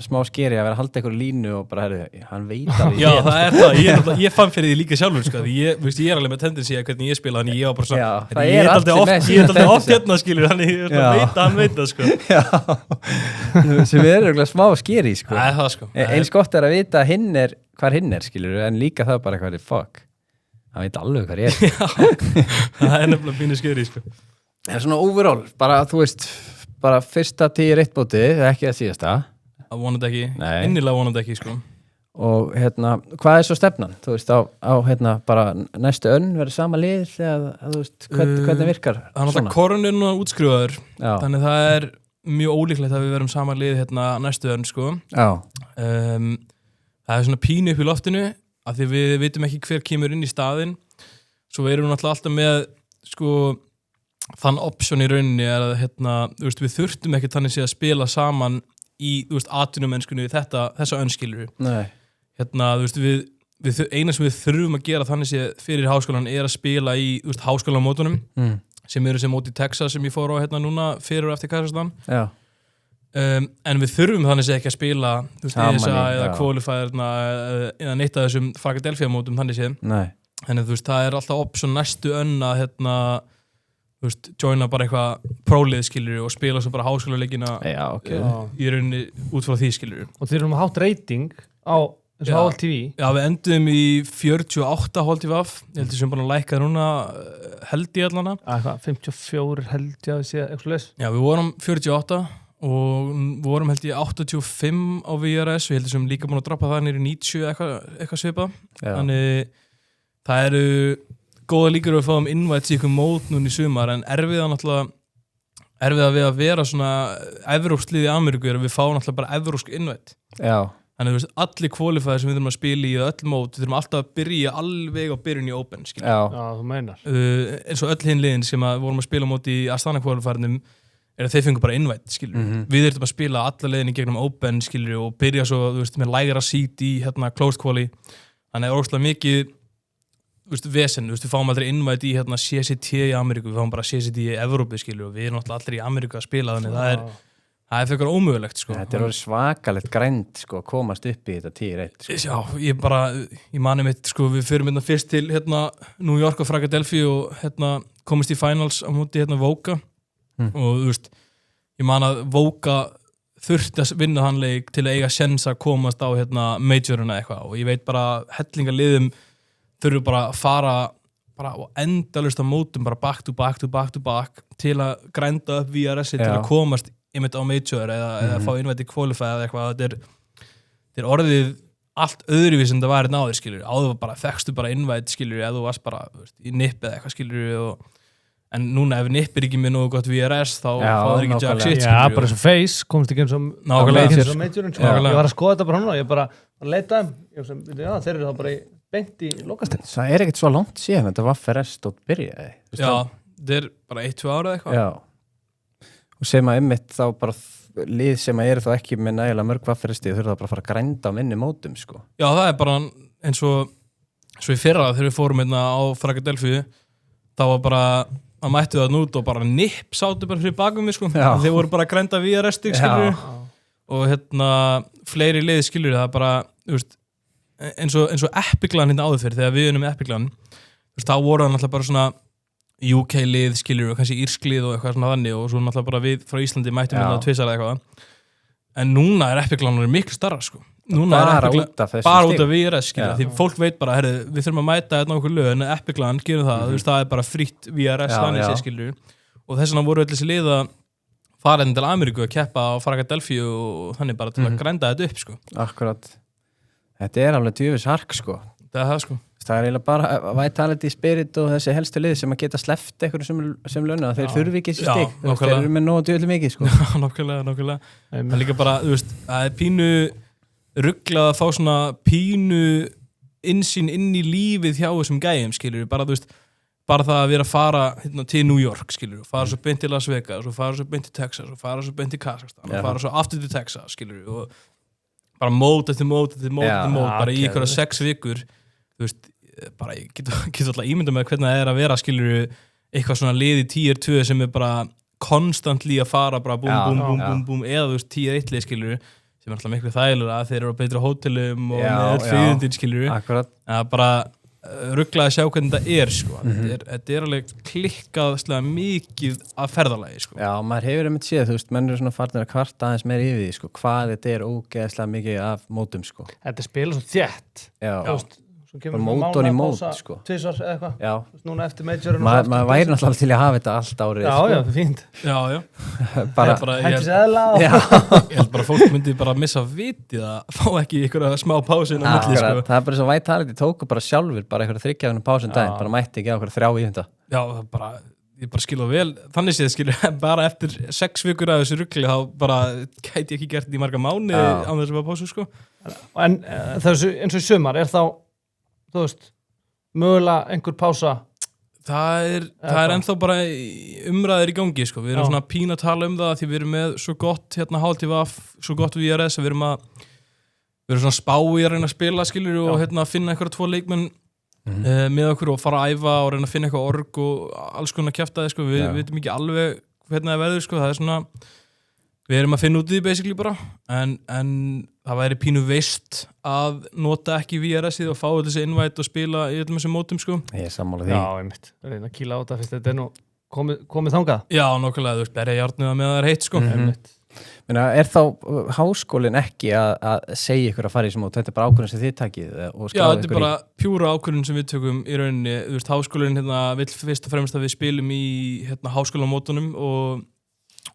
smá skeri að vera að halda einhverju línu og bara, hann veit alveg. Já, það er það. Ég fann fyrir því líka sjálfur, sko, því ég er alveg með tendency að hvernig ég spila, þannig ég var bara svona, ég er alltaf oft skilur, þannig ég veit að hann veit það, sko. Já, sem er eiginlega smá skeri, sko. Það er það, sko. Eins gott er að vita hvar hinn er, skilur, en líka það bara hvað fuck. Hann veit alveg hvað ég er. Já, það er nefnilega pínu skeri, sko. En svona overall, bara, þú veist, bara fyrsta 10-1 bótið, ekki að síðasta vonandi ekki, Nei. innilega vonandi ekki sko. og hvað svo stefnan? Þú veist, á bara næstu önn verður sama lið eða þú veist, hvernig virkar Það er náttúrulega Korun núna útskrifaður Já. þannig það er mjög ólíklegt að við verum sama lið næstu önn sko. Það er svona pínu upp í loftinu af því við vitum ekki hver kemur inn í staðinn svo erum við náttúrulega alltaf með sko þann option í rauninni er að þú veist, við þurftum ekki þannig séð að spila saman í atvinnumennskunni við þessa önskilur Nei. þú veist, við eina sem við þurfum að gera þannig séð fyrir háskólan er að spila í háskólamótunum sem eru sem móti Texas sem ég fór á núna fyrir og eftir Kazakstan en við þurfum þannig séð ekki að spila ESA eða qualifier eða neitt af þessum Philadelphia mótum þannig séð þannig þú veist, það er alltaf option næstu önn að þú veist, joina bara eitthvað prólið skilur og spila svo bara háskólarleikina í rauninni út frá því skilur og þeir eru með hátt rating á þessu HLTV Já, við endum í 48 HLTV ég heldur sem bara lækkað núna held í allana 54 held ég að sé eitthvað leys Já, við vorum 48 og við vorum held ég 85 á VRS við heldur sem líka búin að droppa það nýri 90 eitthvað svipað þannig það eru góða líkur að við fáum invite í ykkur mót núna í sumar en erfiða við að vera svona evrópskt lið í Ameríku er að við fáum náttúrulega bara evrópsk invite þannig þú veist, allir qualifier sem við þurfum að spila í öll mót, við þurfum alltaf að byrja alveg á byrjun í Open Já, þú meinar eins og öll hinn liðin sem vorum að spila mót í Astana qualifiernum er að þeir fengur bara invite, skilur við þurfum að spila alla leiðin í gegnum Open, skilur og byrja svo, þú veist, með lægra seat í closed quali, þannig er órslega mikið vesen, við fáum aldrei invite í CCT í Ameríku, við fáum bara CCT í Evrópu, skilur, og við erum alltaf allir í Ameríku að spila, þannig það er fyrir ómögulegt, sko. Þetta er orðið svakalegt grænt, sko, að komast upp í þetta 10-1, sko. Já, ég mani mitt, sko, við fyrum fyrst til, New York og Philadelphia og, komist í finals á móti, Voka, og, þú veist, ég man að Voka þurfti að vinna hann leik til að eiga sjens að komast á, majorina eitthvað, og ég veit bara hellingaliðum þurfum bara að fara bara og endalaust á mótum bara back to back til að grænda upp VRS-i til að komast einmitt á major eða fá innvætt í qualify eða eitthvað þetta er orðið allt öðruvís en það var náður skilur áður var bara þekkstu bara innvætt skilur eða þú varst bara í nipp eða eitthvað skilur en núna ef nipp er ekki með nógu gott VRS þá fáður ekki jack shit skilur Já, bara svo face, komst ekki eins og majorin ég var að skoða þetta bara hann og ég bara að leita þeir eru þá bara beint í lokastinn Það er ekkert svo langt síðan þetta var ferrest og byrjaði Já, það er bara 1-2 ára eitthvað Já og sem að einmitt þá bara lið sem að eru þá ekki með nægilega mörg vafferesti þurfa bara að fara að grænda á minni mótum sko. Já, það er bara eins og svo í fyrra þegar við fórum á Philadelphia þá var bara að mættu það nút og bara nipp sátu bara fyrir bakum við sko. Þeir voru bara að grænda via restig skilur og fleiri lið skilur það bara veist, eins og Epiclan áður fyrir þegar við unum Epiclan þá voru það náttúrulega bara svona UK-lið skilur og kannski írsk-lið og eitthvað svona þannig og svo náttúrulega bara við frá Íslandi mættum við tvisar eða eitthvað en núna er Epiclanur miklu starra sko núna bara út af VRS skilur því fólk veit bara, herri, við þurfum að mæta þetta okkur lög en Epiclan gerum það, þú veist það er bara fritt VRS þannig sér skilur og þess vegna voru öll þessi lið að fara til Ameríku að keppa á Philadelphia og þannig bara til að grænda þetta upp sko Akkurat, þetta er alveg djöfis hark sko það er það sko Það er eiginlega bara Vitality, Spirit og þessi helstu lið sem að geta sleppt eitthvað sem launa þeir þurfi ekki þessi stig, þeir eru með nógu djöfli mikið sko. Nákvæmlega það er líka bara, þú veist, það er pínu rugglað að fá svona pínu innsýn inn í lífið hjá þessum gæjum, skilur bara, þú veist, bara það að vera að fara til New York, skilur, fara svo beint til Las Vegas og fara svo beint til Texas og fara svo beint til Kazakstan og fara svo aftur til Texas, skilur og bara mót eftir mót bara í ykkur 6 vikur þú veist, bara ég get alltaf ímynda með hvernig það er að vera skilur eitthvað svona lið í 10-2 sem er bara konstantli að fara bara búm eða þú veist 10-1 lið skilur sem er alltaf miklu þægilega að þeir eru á betra hótelum og með öll fríðundin skilur að bara ruggla að sjá hvernig þetta er sko þetta er alveg klikkaðslega mikið af ferðalagi sko Já, maður hefur einmitt séð, þú veist, menn eru svona farnir að kvarta aðeins meira yfir því sko, hvað þetta er ógeðslega mikið af mótum sko Þetta spila svo þétt Já þú veist svo kemur mánuða pása tvisvar eða eitthvað núna eftir majorinn maður væri náttúrulega til að hafa þetta allt árið já, fínt bara hættis eðla ég held bara fólk myndi bara missa vitið að fá ekki einhverja smá pásin á milli sko. Það er bara svo Vitality tóku bara sjálfur bara einhverja 3 pásin daginn, bara mætti ekki á einhverja 3 í þetta já, ég bara skilur vel þannig séð skilur, bara eftir 6 vikur af þessu rugli þá bara gæti ég ekki gert í marga mánuði án þess að vera pásu sko. En þessu eins og í sumar þá, þú veist mögulega einhver pása það er ennþá bara umræðir í gangi sko. Við erum svona pín að tala um það því við erum með svo gott HLTV, svo gott VRS að við erum svona spá í að reyna að spila skilur og finna einhverja 2 leikmenn með okkur og fara að æfa og reyna að finna eitthvað org og alls konar kjaftaði sko. Við veitum ekki alveg hvernig það verður sko. Það er svona, við erum að finna út í því basically bara en það væri pínu veist að nota ekki VRS-ið og fá þessi invite og spila í öllum þessum mótum sko. Ég er sammála því. Já, einmitt, reyna að kýla á þetta fyrst þetta er nú komið þangað. Já, nokkulega, þú veist, berja járnið með það er heitt sko. Er þá háskólinn ekki að segja ykkur að fara í sem mót, þetta er bara ákvörðun sem þið takið? Já, þetta er bara pjúra ákvörðun sem við tökum í rauninni, þú veist, háskólinn vill fyrst og fremst að við spilum í háskólamótunum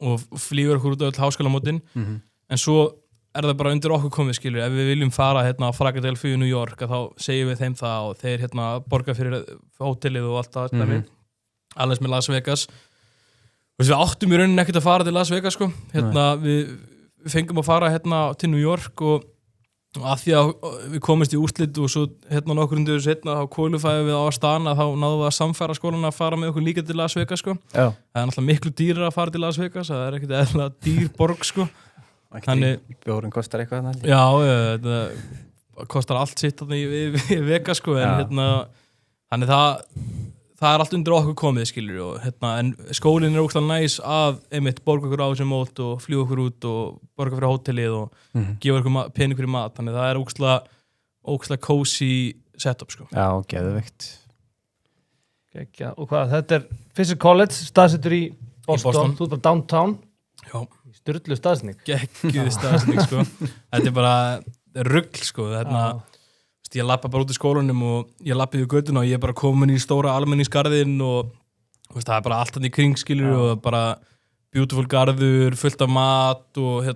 og flýgur okkur út á öll háskólamótin, en svo er það bara undir okkur komið, skilur, ef við viljum fara á Philadelphia í New York, þá segjum við þeim það og þeir borga fyrir hótelið og allt það, alveg með Las Vegas. Við áttum í rauninni ekkert að fara til Las Vegas sko. Við fengum að fara til New York og að því að við komist í úrslit og svo nokkur undir setna þá qualifæðum við á Astana þá náðum við að samfæra skólan að fara með okkur líka til Las Vegas sko. Það er náttúrulega miklu dýrar að fara til Las Vegas, það er ekkert eðlilega dýr borg sko. Þannig bjórinn kostar eitthvað Já, þetta kostar allt sitt í Vegas sko, en þannig það er allt undir okkur komið skilur og en skólinn er ógeðslega næs að einmitt borga okkur á þessum mót og fljúga okkur út og borga fyrir hótelið og gefa okkur pening fyrir mat, þannig það er ógeðslega cozy setup sko. Já, geðveikt. Og hvað, þetta er Physics College, staðsettur í Boston, þú ert bara downtown. Já. Sturlu staðsetning. Geggjuð staðsetning sko. Þetta er bara rugl sko, ég lappa bara út í skólanum og ég lappi við göttuna og ég er bara komin í stóra almenningsgarðinn og það er bara allt hann í kring skilur og bara beautiful garður, fullt af mat og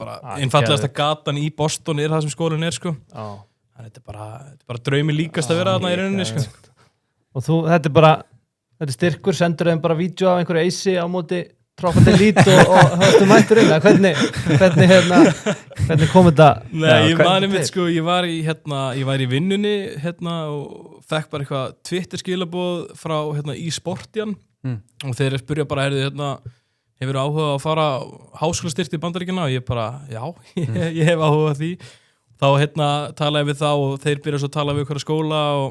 bara einfallegasta gatan í Boston er það sem skólinn er sko. Þetta er bara draumi líkast að vera þarna í rauninni sko. Og þetta er styrkur, sendur þeim bara vídeo af einhverju eisi á móti trókandi lít og höfstu mættur inn hvernig kom þetta? Nei, ég mani mitt sko, ég var í vinnunni og fekk bara eitthvað Twitter skilaboð frá eSportian og þeir spurja bara hefur áhuga að fara háskólastyrkt í Bandaríkjana og ég bara, já, ég hef áhuga því. Þá talaði við þá og þeir byrja svo að tala við hverja skóla og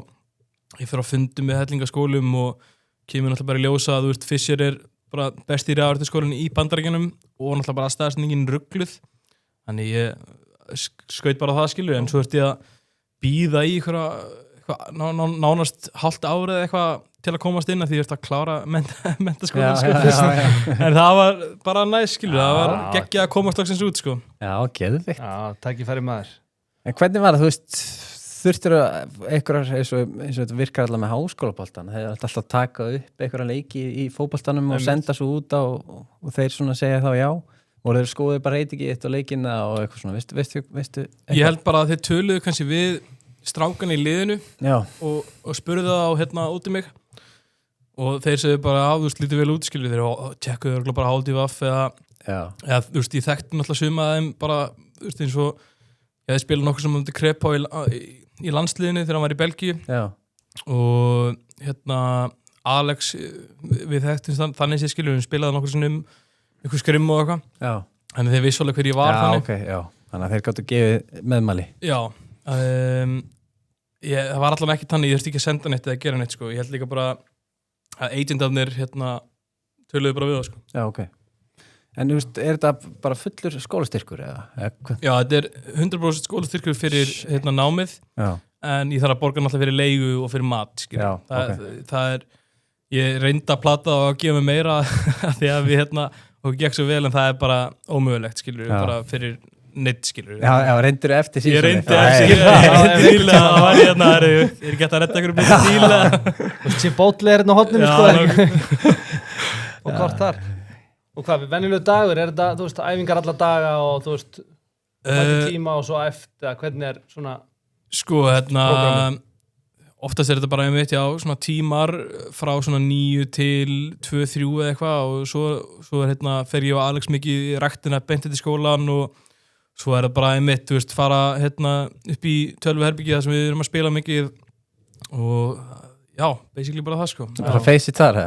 ég fyrir að fundum með hellingaskólum og kemur náttúrulega bara í ljósa að Fisher er bara besti í raðartöskólinni í Bandaríkjunum og náttúrulega bara staðsendingin rugluð. Þannig ég skaut bara það skilur, en svo ég að bíða í nánast hálft árið eitthvað til að komast inn að því ég að klára menntaskólan sko fyrst. En það var bara næs skilur, það var geggjað að komast loksins út sko. Já, geðveikt. Já, tækifæri maður. En hvernig var það, þurftir einhverjar eins og þetta virkar alltaf með háskólaboltan, þeir alltaf taka upp einhverja leiki í fótboltanum og senda svo út á og þeir svona segja þá já og þeir skoðu bara reytingi eitt og leikina og eitthvað svona, veistu eitthvað? Ég held bara að þeir töluðu kannski við strákan í liðinu og spurðu það á út í mig og þeir segðu bara þú veist lítið vel út skilur þeir tjekkuðu bara HLTV eða þú veist ég þekkti náttúrulega suma að þeim bara þú veist eins og ég hefði spilað nokkuð sem um Krepá í landsliðinu þegar hann var í Belgíu og Alex við þekktum þannig sem skilur við spilaði nokkuð sem einhver skrim og eitthvað þannig þeir vissu alveg hver ég var þannig að þeir gáttu gefið meðmæli það var allavega ekki þannig, ég þurfti ekki að senda neitt eða gera neitt sko. Ég held líka bara að agentarnir töluðu bara við það sko. Já, ok. En er þetta bara fullur skólastyrkur eða? Já, þetta er 100% skólastyrkur fyrir námið en ég þarf að borga náttúrulega fyrir leigu og fyrir mat það er, ég reyndi að plata og að gefa mig meira því að við og gekk svo vel en það er bara ómögulegt skilur bara fyrir neitt, skilur. Já, reyndur eftir síðan. Ég reyndi eftir nýlega, það var ég er gett að redda ykkur búin nýlega. Chipotle hérna á hotnum, sko. Og hvort þar? Og hvað, venjulegu dagur, þetta, þú veist, æfingar alla daga og, þú veist, tíma og svo eftir, hvernig svona sko, oftast þetta bara einmitt, já, svona tímar frá svona 9 til 2-3 eða eitthvað og svo fer ég og Alex mikið í ræktina beint til skólan og svo það bara einmitt, þú veist, fara upp í tölvuherbergi þar sem við erum að spila mikið og já, basically bara það, sko. Bara face it þar,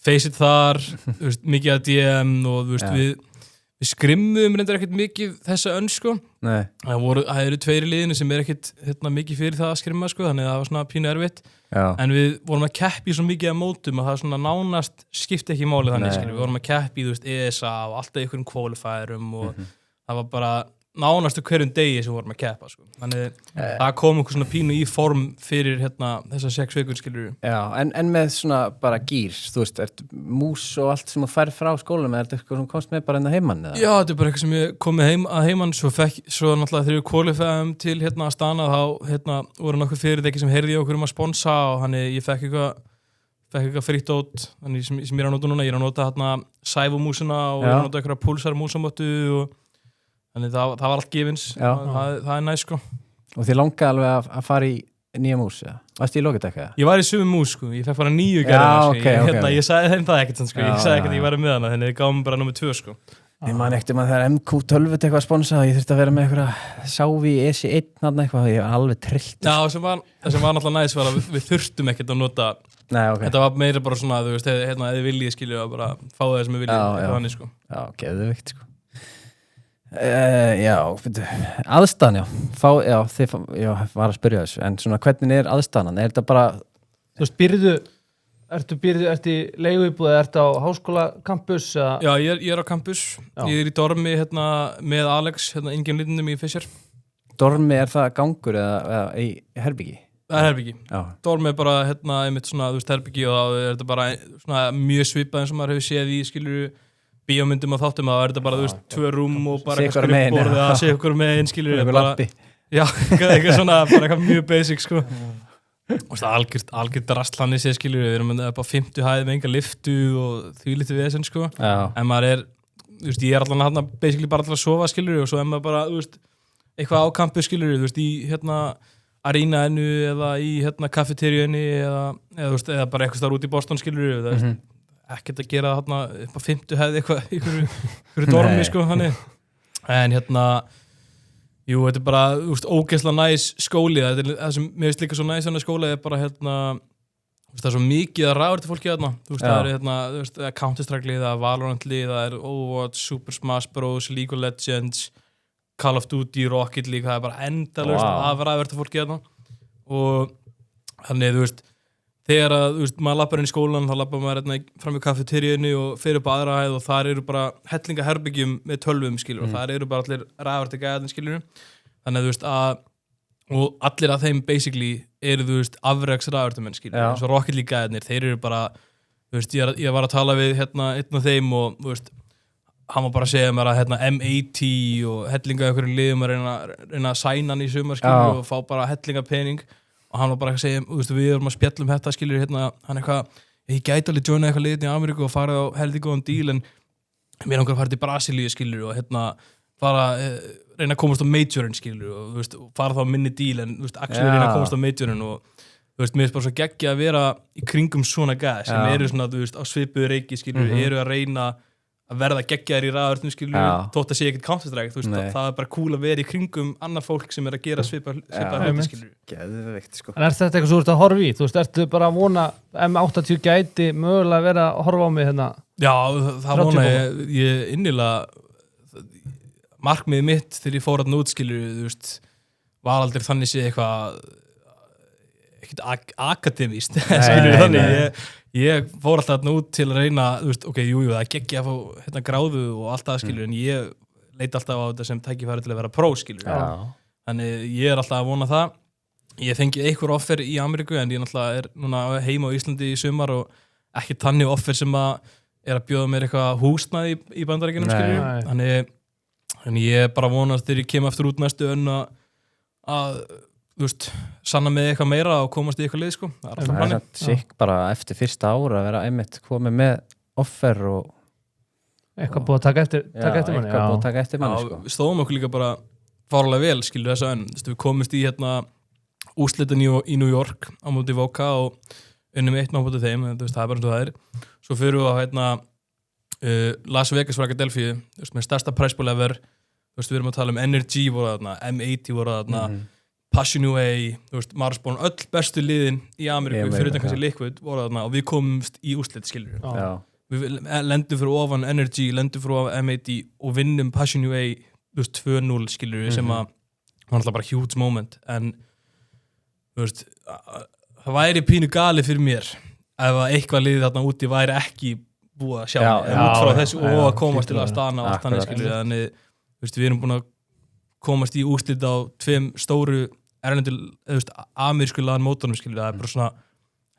Face it þar, þú veist, mikið að DM og þú veist, við skrimmuðum reyndar ekkert mikið þessa önn, sko. Nei. Það eru 2 í liðinu sem ekkert mikið fyrir það að skrimma, sko, þannig að það var svona pínu erfitt. Já. En við vorum að keppi svo mikið að mótum að það svona nánast skipti ekki máli þannig, skilur. Við vorum að keppi, þú veist, ESA og alltaf einhverjum qualifierum og það var bara nánast hverjum degi sem vorum að keppa, sko. Þannig það kom einhver svona pínu í form fyrir þessar 6 vikur, skilur. Já, en með svona bara gýr, þú veist, mús og allt sem þú fær frá skólanum, þetta eitthvað sem komst með bara inn að heimann, eða? Já, þetta bara eitthvað sem ég kom með að heimann, svo náttúrulega þegar við qualifyum til Astana, þá voru nokkuð fyrirtæki sem heyrði okkur að sponsa og þannig ég fekk eitthvað fritt át, þannig sem ég er að nota núna, ég er að nota Sævo-músina og ég er að nota eitthvað Pulsar-músamottu og þannig það var allt gefins, það er næst, sko. Og þið langaði alveg að fara í nýja mús, eða? Varstu í Logitech, eða? Ég var í sömu mús, sko, ég fekk bara 9 gerðina, sko. Okay. Ég sagði þeim það ekkert, sko, ég sagði ekkert að ég var með hana, þannig þið gáðum bara nummer 2, sko. Ég man ekkert þegar MQ12 eitthvað að sponsa, ég þurfti að vera með eitthvað Sávi EC1 þarna eitthvað, ég var alveg trillt. Já, það sem var náttúrulega næst var að við þurftum ekkert að nota. Nei, okay. Þetta var meira bara svona, þú veist, þið viljið, skilju, að bara fá það sem við viljið, þannig, sko. Já, geðveikt, sko. Já, aðstæðan, ég var að spyrja þessu, en svona hvernig er aðstæðan? Er þetta bara... Þú veist, ertu í leiguíbúð eða ertu á háskólakampus? Já, ég er á kampus, ég er í dormi með Alex, Ingin Lindnum í Fischer. Dormi, er það gangur eða í herbyggi? Það er herbyggi. Dormi er bara einmitt svona, þú veist, herbyggi og það er þetta bara svona mjög svipað eins og maður hefur séð í, skilur bíómyndum og þáttum að það er þetta bara, þú veist, 2 rúm og bara eitthvað skrifborð eða sé ykkur með einn, skilur eitthvað lappi. Já, eitthvað svona, bara eitthvað mjög basic, sko. Og það er algjört drastlanni sér, skilur við erum upp á 50 hæð með enga liftu og því litið við þessan, sko. En maður er, þú veist, ég er allan að basically bara alltaf að sofa, skilur og svo er maður bara, þú veist, eitthvað á campus, skilur þú veist, í arenaenu eða í kafeteríunni eða bara eitthvað þar út í Boston, skilur þú veist, ekkert að gera þarna upp á 50 hefði eitthvað dormi, sko, þannig. En jú, þetta er bara, þú veist, ógeðslega næs skóli, það sem mér finnst líka svo næs skóla er bara, það er svo mikið að ráða til fólki þarna, þú veist, það er þú veist, Counter-Strike-lið, það er Valorant-lið, það er Overwatch, Super Smash Bros, League of Legends, Call of Duty, Rocket League, það er bara endalaust að ráða til fólki þarna og þannig, þú veist, þegar þú veist, maður lappar inn í skólan, þá lappar maður fram í kafeteríunni og fer upp á aðra hæð og þar eru bara hellinga herbergjum með tölvum, skilur, og þar eru bara allir ræðvarti gæðin, skilur, þannig að þú veist og allir af þeim basically eru, þú veist, afreks ræðvartumenn, skilur, eins og Rocket League gæðinir, þeir eru bara, þú veist, ég var að tala við einn af þeim og, þú veist, hann var bara að segja mér að M80 og hellinga einhverjum liðum að reyna að sæna hann í sumar, skilur, og fá bara hellinga pening og hann var bara að segja, þú veist, við erum að spjalla þetta, skilur, hann eitthvað, ég gæti alveg joina eitthvað liðin í Ameríku og farið á heldig góðan díl, en mér langar að fara til Brasilíu, skilur, og fara, reyna að komast á majorin, skilur, og þú veist, fara þá á minni díl, en þú veist, actually reyna að komast á majorin og þú veist, mér finnst bara svo geggja að vera í kringum svona gæði sem eru svona, þú veist, á svipuðu reiki, skilur, eru að reyna að verða geggjaðir í ræðartum, skilur, þótt að sé ekkert Counter-Strike, þú veist, það er bara cool að vera í kringum annar fólk sem er að gera svipað hluti, skilur. Geðveikt, sko. En er þetta eitthvað svo að horfa í? Þú veist, ertu bara að vona M80 gæti mögulega að vera að horfa á mig hérna? Já, það vona ég innilega, markmiðið mitt þegar ég fór að út, skilur, þú veist, var aldrei þannig sé eitthvað ekkert akademíst, skilur, þannig ég fór alltaf út til að reyna, þú veist, ok, jú, það er geggja að fá gráðu og allt það, skilur, en ég leit alltaf á þetta sem tækifæri til að vera pró, skilur. Þannig ég er alltaf að vona það. Ég fengi einhver offer í Ameríku, en ég náttúrulega er núna heima á Íslandi í sumar og ekki þannig offer sem að er að bjóða mér eitthvað húsnæði í Bandaríkjunum, skilur. Þannig en ég bara vonast þegar ég kem aftur út næstu önn að þú veist, sanna með eitthvað meira og komast í eitthvað lið sko. Það alltaf það sikk bara eftir fyrsta ára að vera einmitt komið með offer og eitthvað búið að taka eftir manni eitthvað búið að taka eftir manni sko. Við stóðum okkur líka bara fárlega vel, skilur þessa önn við komist í úrslitin í New York á móti Voka og unnum 1 á móti þeim, það er bara eins og það svo fyrir við á Las Vegas frá Philadelphia, með stærsta pricepool ever, við erum að tala Energy voru þarna, M80 voru þarna Passion UA, Marsborn, öll bestu liðin í Ameríku fyrir utan kannski Liquid voru þarna og við komumst í úrslit, skilur við lendum fyrir ofan Energy, lendum fyrir ofan M80 og vinnum Passion UA 2-0, skilur við, sem að var alltaf bara huge moment, en það væri pínu gali fyrir mér ef eitthvað liðið þarna úti væri ekki búið að sjá út frá þessu og að komast til að stana og allt þannig, skilur við, þannig við erum búin að komast í úrslit á 2 stóru erlendu, amerísku laðan mótornum, skilur við, það er bara svona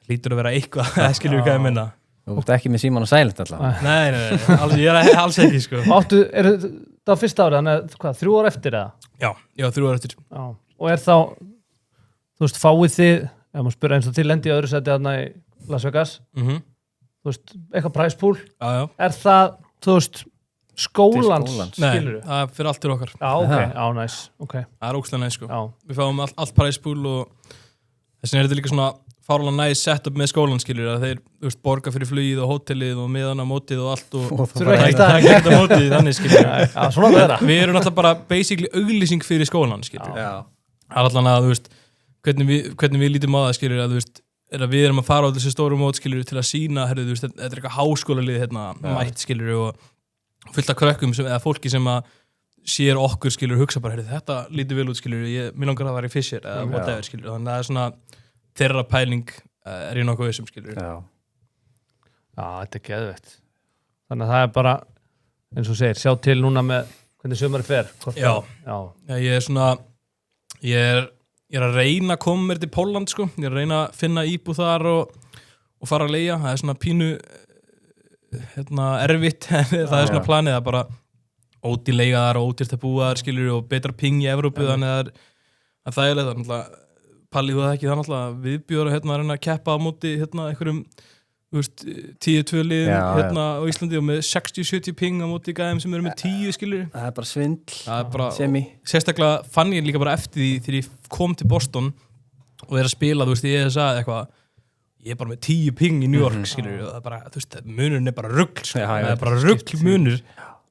hlýtur að vera eitthvað, skilur við hvað ég minna. Þú ert ekki með síman og silent alltaf. Nei, ég er alls ekki sko. Er það á fyrsta ári, þannig að 3 ár eftir eða? Já, 3 ár eftir. Já. Og þá, þú veist, fáið þið, ef maður spyrja eins og til lendi í öðru seti þarna í Las Vegas, þú veist, eitthvað price pool, er það, þú veist, skólans, skilur Nei, það fyrir allt til okkar. Næs, ok. Það ógeðslega næs sko. Við fáum allt price pool og þess vegna þetta líka svona fárlega næs setup með skólan, skilur að þeir borga fyrir flugið og hótelið og miðan á mótið og allt og það er ekki á mótið þannig, skilur svona vera. Við erum alltaf bara basically auglýsing fyrir skólan, skilur það er alltaf að, þú veist, hvernig við lítum á það, skilur að, þú veist, er að við erum að fara á þessu stóru mót, skilur til að sína, þú veist, þetta er eitthvað háskólalið mætt, skilur og fullt af krökkum eða fólki sem að sér okkur, skilur, hugsa bara, þetta lítur vel út, skilur, mér langar að vera í Fisher eða whatever, skilur, þannig að það er svona þeirra pæling er ég nokkuð vissum, skilur. Já, þetta er geðveikt. Þannig að það er bara, eins og segir, sjá til núna með hvernig sumarið fer. Já, ég er svona, ég er að reyna að koma mér til Pólland, sko. Ég er að reyna að finna íbúð þar og fara að leigja. Það er svona pínu, erfitt, það er svona planið að bara ódýrlega þar og ódýrt að búa þar, skilur, og betra ping í Evrópu, þannig að það er náttúrulega Palli þú það ekki, það er náttúrulega viðbjóður að reyna að keppa á móti einhverjum 10-2 liðum á Íslandi og með 60-70 ping á móti gæðum sem eru með 10, skilur. Það er bara svindl. Það er bara, sérstaklega fann ég líka bara eftir því þegar ég kom til Boston og er að spila, þú veist, ég sagði eitthvað, ég er bara með 10 ping í New York, skilur, og það er bara, þú veist, munurinn er bara rugl, það er bara rugl munur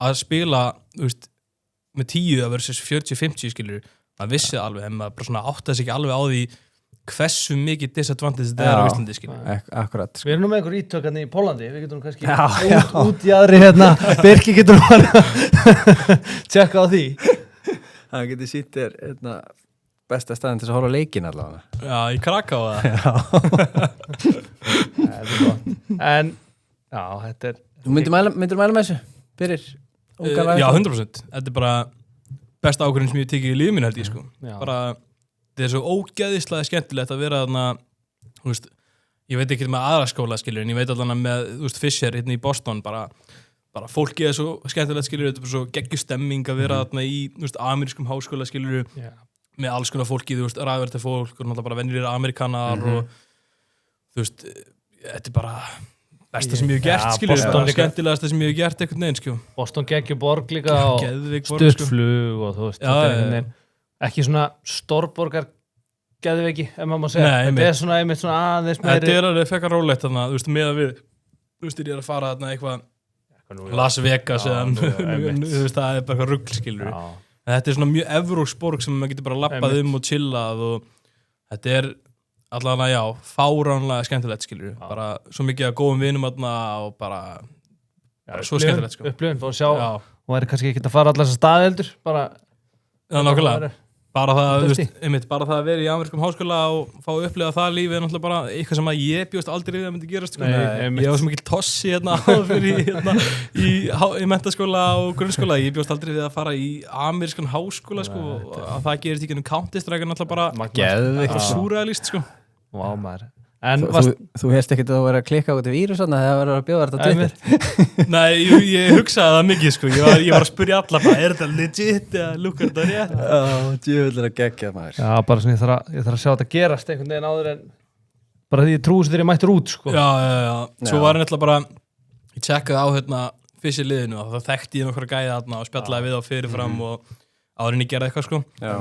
að spila, þú veist, með 10 versus 40-50, skilur. Maður vissi það alveg, en maður bara svona áttaði sig ekki alveg á því hversu mikið disadvantage þetta er á Íslandi, skilur. Akkurat. Við erum nú með einhver ítökarni í Pólandi, við getum kannski út í aðri Birki getur tjekka á því. Það getur sýnt þér besta staðin til að horfa á leikinn allavega. Já, í Kraká það. Það er gott. En, þetta er... Þú myndir mæla með þessu? Fyrir? Já, 100%. Þetta er bara besta ákvörðin sem ég tekið í lífið mínu, held ég, sko. Bara, þetta er svo ógeðislega skemmtilegt að vera þarna, þú veist, ég veit ekki með aðra skóla, skilur, en ég veit allan með, þú veist, Fisher hérna í Boston, bara fólkið er svo skemmtilegt, skilur, þetta er bara svo geggjustemming að vera þarna í, þú veist, amerískum háskóla, skilur, með alls konar fólki, þú veist, ræðverði fólk, og náttúrulega bara venjulegir amerikanar og, þú veist, þetta er bara besta sem ég hef gert, skilur, skemmtilegasta sem ég hef gert einhvern veginn, sko. Boston geggjuborg líka og stuttflug og þú veist, þetta er einhvern veginn ekki svona stórborgar geðveiki, ef maður má segja. Þetta er svona einmitt svona aðeins meiri. Þetta er alveg fekar rólegt þarna, þú veist, með að við, þú veist, ég er að fara þarna eitthvað Las Vegas eða, þú veist, það er bara eitthvað rugl, skilur. Þetta er svona mjög evróksborg sem maður getur bara lappað og chillað og þetta er allavega, fáránlega skemmtilegt, skilur. Bara svo mikið að góðum vinum þarna og bara svo skemmtilegt, sko. Upplifun, fór að sjá, og væri kannski ekki að fara allar þessar staði heldur, bara... nákvæmlega. Bara það, þú veist, einmitt, bara það að vera í amerískum háskóla og fá að upplifa það lífi er náttúrulega bara eitthvað sem að ég bjóst aldrei við að myndi gerast, sko. Ég var svo mikil tossi í menntaskóla og grunnskóla. Ég bjóst aldrei við að fara í amerískan háskóla, sko, og að það gerist ekki Counter-Strike náttúrulega bara súrealist, sko. Vá, maður. Þú hefst ekkert að vera að klikka út í vírus þannig að það verður að bjóða þetta á Twitter. Nei, ég hugsaði það mikið sko. Ég var að spyrja alla bara, þetta legit eða lukkar þetta rétt? Djöfull að gegja maður. Já, bara svona ég þarf að sjá þetta gerast einhvern veginn áður en bara því ég trúi þegar ég mættur út sko. Já. Svo var hann bara, ég tjekkaði á fyrst í liðinu og þá þekkti ég nokkra gæða þarna og spjallaði við á fyrirfram og áður en ég gerði eitthvað sko. Já.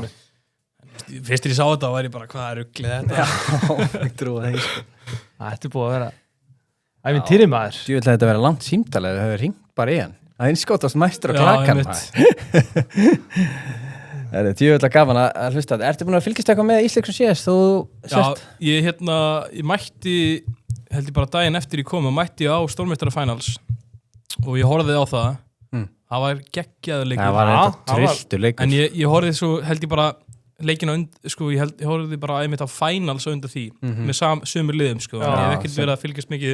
Fyrst ég sá þetta og var ég bara, hvað er ruglið þetta? Já, ég trúi það sko. Þetta búið að vera ævintýri maður. Djöfull að þetta vera langt símtalið, það hefur hringt bara í hann. Það innskotast mæstur og klakan maður. Það er djöfull að gaman að hlusta. Ertu búin að fylgjast eitthvað með Ísleiksson síðast? Já, ég mætti, held ég bara daginn eftir ég kom, mætti á Stórmeistarafænals og ég horfði á það. Það var geggjaður leikur. Það var eitthvað trilltur leikur. En ég horfði svo, held ég bara leikina sko, ég horfði bara einmitt á finals undan því með sömur liðum sko. Ég hef ekkert verið að fylgjast mikið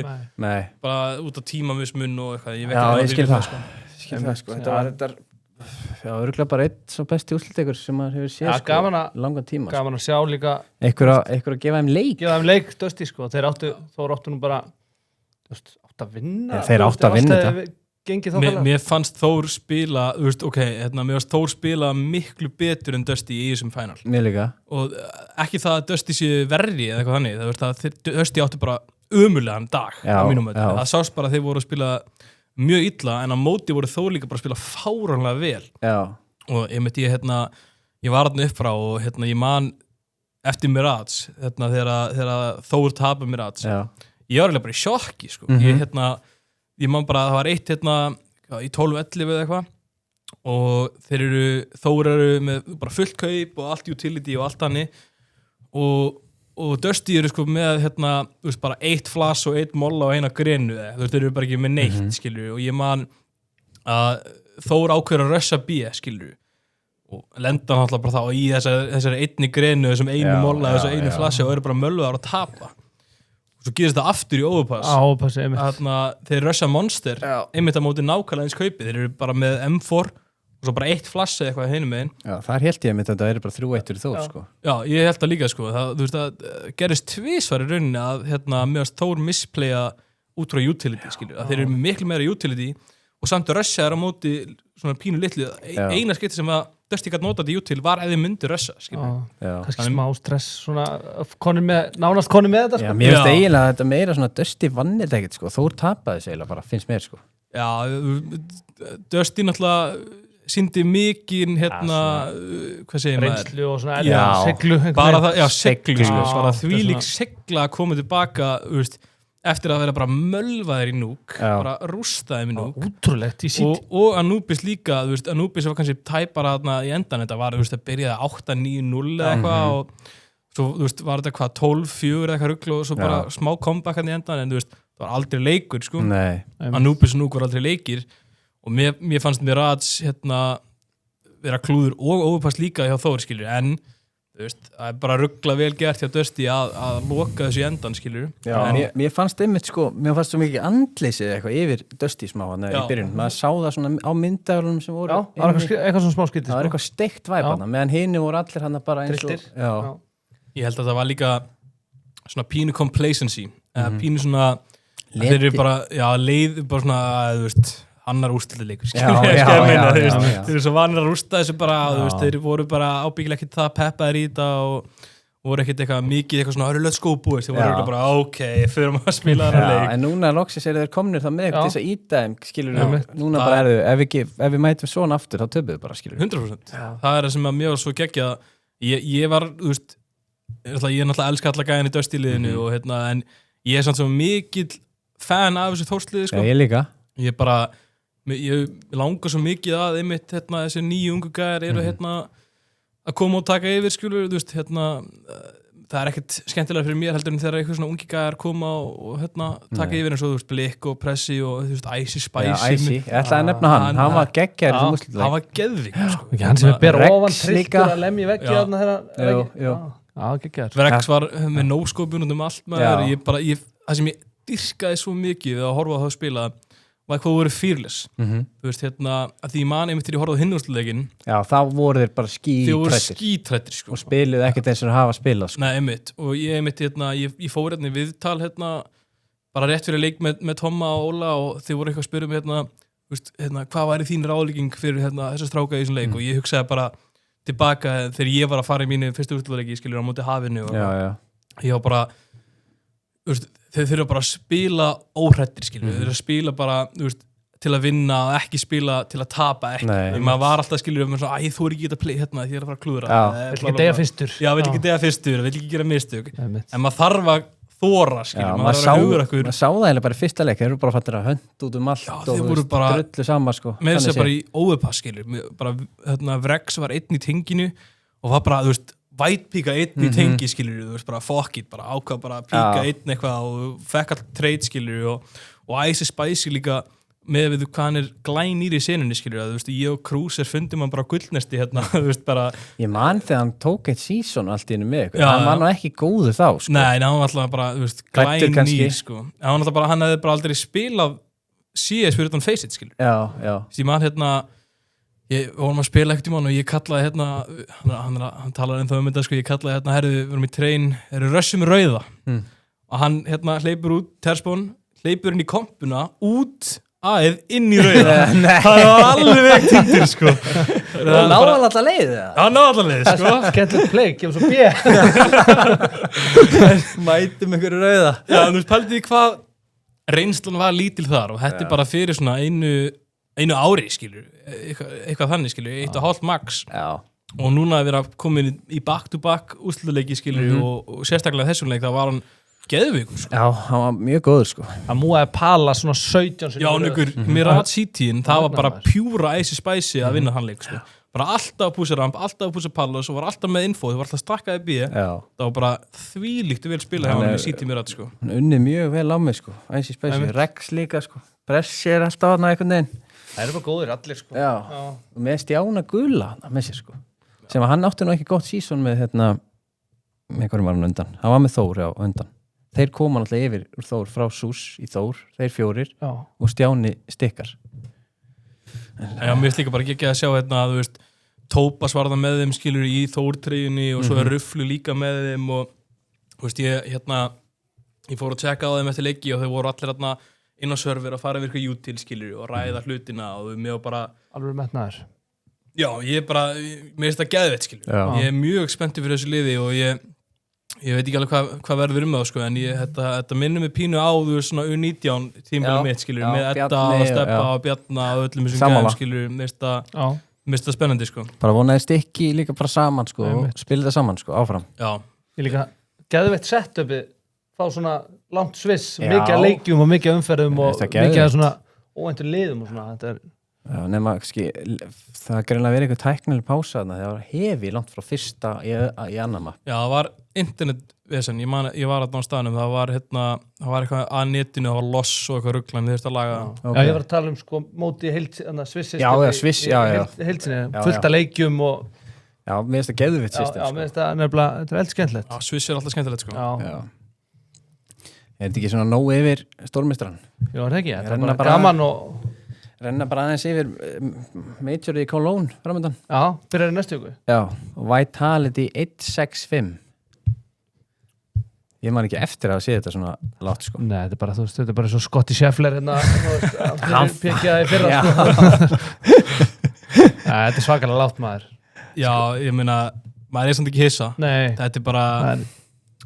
bara út á tímamismun og eitthvað. Ég skil það sko. Þetta var örugglega bara einn svo besti úrslitaleikur sem maður hefur séð sko langan tíma. Gaman að sjá líka einhver að gefa þeim leik. Gefa þeim leik, Dusty sko. Þeir áttu nú bara átt að vinna. Þeir áttu að vinna þetta. Mér fannst Þór spila mér fannst Þór spila miklu betur en Dusty í þessum final. Mér líka. Og ekki það að Dusty sé verri eða eitthvað þannig, Dusty áttu bara ömurlegan dag á mínum mötu. Það sást bara að þeir voru að spila mjög illa en á móti voru Þór líka bara að spila fáránlega vel. Já. Og ég var þarna upp frá og ég man eftir Mirage þegar Þór tapar Mirage. Já. Ég var eiginlega bara í sjokki sko. Ég man bara að það var eitt í 12-11 eða eitthvað og Þór eru með bara fullt kaup og allt utility og allt hannig og Dusty eru sko með bara eitt flass og eitt molla og eina grenu þeir eru bara ekki með neitt skilur og ég man að Þór ákveður að rössa B skilur og lenda hann alltaf bara þá í þessari einni grenu þessum einu molla þessum einu flassi og eru bara mölvaðar að tapa. Svo gerist það aftur í overpass. Overpassi, einmitt. Þeir rössa Monster, einmitt á móti nákvæmlega eins kaupi. Þeir eru bara með M4 og svo bara eitt flass eða eitthvað hinum megin. Já, það held ég einmitt að það eru bara 3-1 fyrir Þór, sko. Já, ég held það líka, sko. Það gerist tvisvar í rauninni að meðast Þór misplaya út frá utility, skilju. Þeir eru með miklu meira utility og samt að rössa er á móti svona pínu litlu. Eina skipti sem að Dusty gæti notað í util var ef þið myndi rössa, skilju. Kannski smá stress, svona, nánast konur með þetta, sko. Já, mér finnst eiginlega að þetta meira svona Dusty vann þetta ekkert, sko. Þór tapaði sig eiginlega bara, finnst mér, sko. Já, Dusty náttúrulega sýndi mikinn, hvað segir maður? Reynslu og svona seglu. Bara það, seglu, sko. Bara þvílík segla að koma tilbaka, eftir að vera bara mölvaðir í núk, bara rústaði með núk. Útrúlegt í sítt. Og Anubis líka, Anubis var kannski tæpara í endan, þetta var, það byrjaði 8-9-0 eða eitthvað og svo, var þetta hvað, 12-4 eða eitthvað rugl og svo bara smá comeback í endan, en það var aldrei leikur, sko. Nei. Anubis og núk var aldrei leikir og mér fannst Mirage, vera klúður og overpass líka hjá Þór, skilur, en það er bara ruggla vel gert hjá Dusty að loka þessu í endan, skilur. Já, mér fannst einmitt sko, mér fannst svo mikið andleysið eitthvað yfir Dusty smá í byrjun. Maður sá það svona á myndavlunum sem voru. Já, það var eitthvað svona smá skytið. Það var eitthvað steikt væp hana, meðan hinu voru allir hana bara eins og... Já. Ég held að það var líka svona pínu complacency, pínu svona... Þeir eru bara, leið, bara svona, annar úrslitaleikur þeir eru svo vanir að rústa þessu bara þeir voru bara ábyggilega ekki það peppaðir í þetta og voru ekkert eitthvað mikið eitthvað svona let's go boys, þeir voru bara fyrir að spila þarna leik. En núna loksins eru þeir komnir það með eitthvað þess að íta þeim, skilur núna bara ef við mætum svona aftur þá töfum við bara, skilur 100%. Það er það sem að mér var svo geggjað ég var, ég er náttúrulega elska alla gæðan í Dusty-liðinu en ég er samt svo mikill fan af þessu Þórsliði, sko. Ég líka. Ég langar svo mikið að einmitt þessi nýju ungu gæðar eru að koma og taka yfir, skilur það er ekkert skemmtilega fyrir mér heldur en þegar eitthvað svona ungi gæðar koma og taka yfir eins og Blikk og Pressi og Icy Spicy. Já, Icy, ég ætlaði að nefna hann var geggjar í þessum úrslitaleik. Hann var geðvík, sko. Hann sem ber ofan trilltur að lemja veggi þarna þegar geggjar. Rex var með no-scope allt maður, það sem ég dyrkaði svo mikið við að horfa á það spila hvað voru fearless þú veist, að því man einmitt til ég horfði á hinúrstuleikin Já, þá voru þeir bara skítrættir sko. og spiluðu ekkert eins og hafa spilað sko. Nei, einmitt, og ég einmitt ég fór í viðtal bara rétt fyrir leik með Tomma og Óla og þeir voru eitthvað að spyrja mig hvað væri þín ráðlegging fyrir þessa stráka í þessum leik og ég hugsaði bara tilbaka þegar ég var að fara í mínu fyrstu úrslitaleiki skilur á móti hafinu og ég var bara þeir þurfa bara að spila óhrættir skilur, þeir þurfa að spila bara til að vinna, ekki spila til að tapa ekki, maður var alltaf skilur þú er ekki getað að play því ég er að fara að klúðra vill ekki deyja fyrstur vill ekki deyja fyrstur, vill ekki gera mistök en maður þarf að þóra skilur, maður sá það eiginlega bara í fyrsta leik, þeir eru bara fattir að hönd út allt og drullu saman sko með þess að bara í óupass skilur bara Vrex var einn í tenginu og var bara, vætpíka einn í tengi skilur bara fuck it, bara ákvað bara píka einn eitthvað og fekk all trade skilur og Ice Spicy líka með við hvað hann glænýr í senunni skilur að ég og Cruiser fundum hann bara gullnesti bara ég man þegar hann tók eitt season allt inni með hann var nú ekki góður þá sko. Nei, hann var alltaf bara glænýr sko. hann hefði bara aldrei spilað CS fyrir utan Face It skilur því man ég vorum að spila ekkert í mann og ég kallaði hann talar ennþá þetta sko, ég kallaði herðu, við vorum í train, rössum rauða og hann hleypur út terspón, hleypur inn í kompuna út inn í rauða það var alveg tindir sko hann náði alltaf leið hann náði alltaf leið sko skemmtilegt play, gefum svo bjö mætum ykkur rauða þú pældi því hvað reynslan var lítil þar og þetta bara fyrir svona einu ári skilur, eitthvað þannig skilur 1,5 max og núna að vera komin í back-to-back úrslitaleiki skilur og sérstaklega þessum leik það var hann geðveikur sko. Já, hann var mjög góður sko hann múaði pala svona 17 Já, Mirat City-in, það var bara pjúra Ice Spicy að vinna hann leik sko bara alltaf að púsa ramp, alltaf að púsa palla og svo var alltaf með info, þau var alltaf stakkaði bíu það var bara þvílíkt vel spila hjá hann í City Mirat sko hann unnið mjög vel á mig sko Ice Spicy, Rex líka sko Bressi alltaf aðna einhvern veginn það eru bara góðir allir sko Já. Og með Stjána Gula með sér sko sem að hann átti nú ekki gott season með með hverjum var hann undan hann var með Þór undan þeir koma náttúrulega yfir úr Þór frá Sús í Þór þeir 4 og Stjáni stikkar Já, mér finnst líka bara ekki að sjá að Tópas var það með þeim skilur í Þór-treyjunni og svo Rufflu líka með þeim og ég fór að tjekka á þeim eftir leiki og þeir voru allir inn á server að fara við eitthvað YouTube skilur og ræða hlutina og við með bara alveg metnaður Já, ég mér finnst það geðveitt skilur ég mjög spenntur fyrir þessu liði og ég veit ekki alveg hvað verður það sko, en þetta minnum við pínu á svona U19 tímabilið mitt skilur með Edda og Steppa og Bjarna og öllum þessum gæðum skilur mér finnst það spennandi sko bara vonaði stikki líka bara saman sko og spila það saman sko áfram Já Ég líka geðveitt setupið fá svona langt sviss mikið að leikjum og mikið að umferðum og mikið að svona óvæntur liðum og svona þetta Já, nema, það greinlega verið eitthvað tæknileg pása þarna, það var hefi langt frá fyrsta í annan mapp. Já, það var internetvesen, ég var þarna á staðnum, það var eitthvað að netinu, það var loss og eitthvað ruglan, þurfti að laga. Já, ég var að tala sko móti Sviss heilsinni, fullt að leikjum og Já, mér finnst það geðvitt system. Já, mér finnst það nefnilega, þetta eldt skemmtilegt. Já, Sviss alltaf skemmtilegt sko. Já. Er þetta ekki svona nóg yfir stórmeistarann? Já, það ekki, þetta er bara gaman og renna bara aðeins yfir Major í Cologne framöndan. Já, fyrir næstu viku. Já, og Vitality 165. Ég man ekki eftir að sé þetta svona látt sko. Nei, þetta er bara, þetta er bara svo Scotty Scheffler hann pekjaði fyrra sko. Þetta er svakalega látt maður. Já, ég meina, maður samt ekki hissa. Nei. Þetta er bara...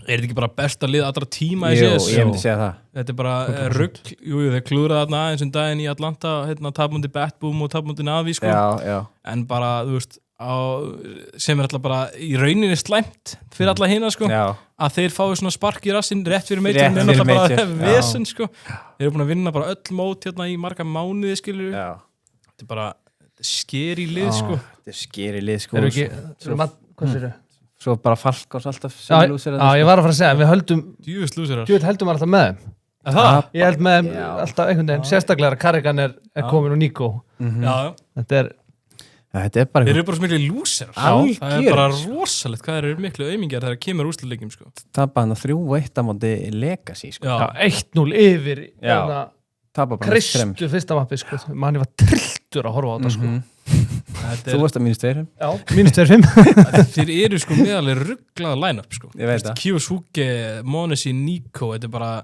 Er þetta ekki bara besta lið allra tíma í CS? Jú, ég myndi segja það. Þetta er bara rugl, þeir klúraði þarna aðeins daginn í Atlanta, tapmundi Batboom og tapmundi Navi, sko. Já. En bara, þú veist, sem er alltaf bara í rauninni slæmt fyrir alla hina, sko. Já. Að þeir fái svona spark í rassinn rétt fyrir Major, en alltaf bara vesen, sko. Þeir eru búin að vinna bara öll mót í marga mánuði, skilur við. Já. Þetta er bara skeri lið, sko. Þetta er skeri lið, sko. Hvað sér þau? Svo bara Falkons alltaf lúsir. Já, ég var að fara að segja, við höldum höldum alltaf með þeim. Ég held með þeim alltaf einhvern veginn, sérstaklega Carrigan er komin og Nico. Já. Þetta er Þeir bara eru bara svo miklu lúsir. Það er bara rosalegt hvað þeir eru miklu aumingjar þegar kemur úrslitaleikjum, sko. Það er bara 3-1 á móti Legacy, sko. Já, 1-0 yfir tapa bara Kristu fyrsta mappi sko, manni var trilltur að horfa á þetta sko. Þú varst að -2 Já, -2 Þeir eru sko meðalega rugglaða line-up sko. Ég veit það. Kiyosuke, Monesi, Nico, þetta er bara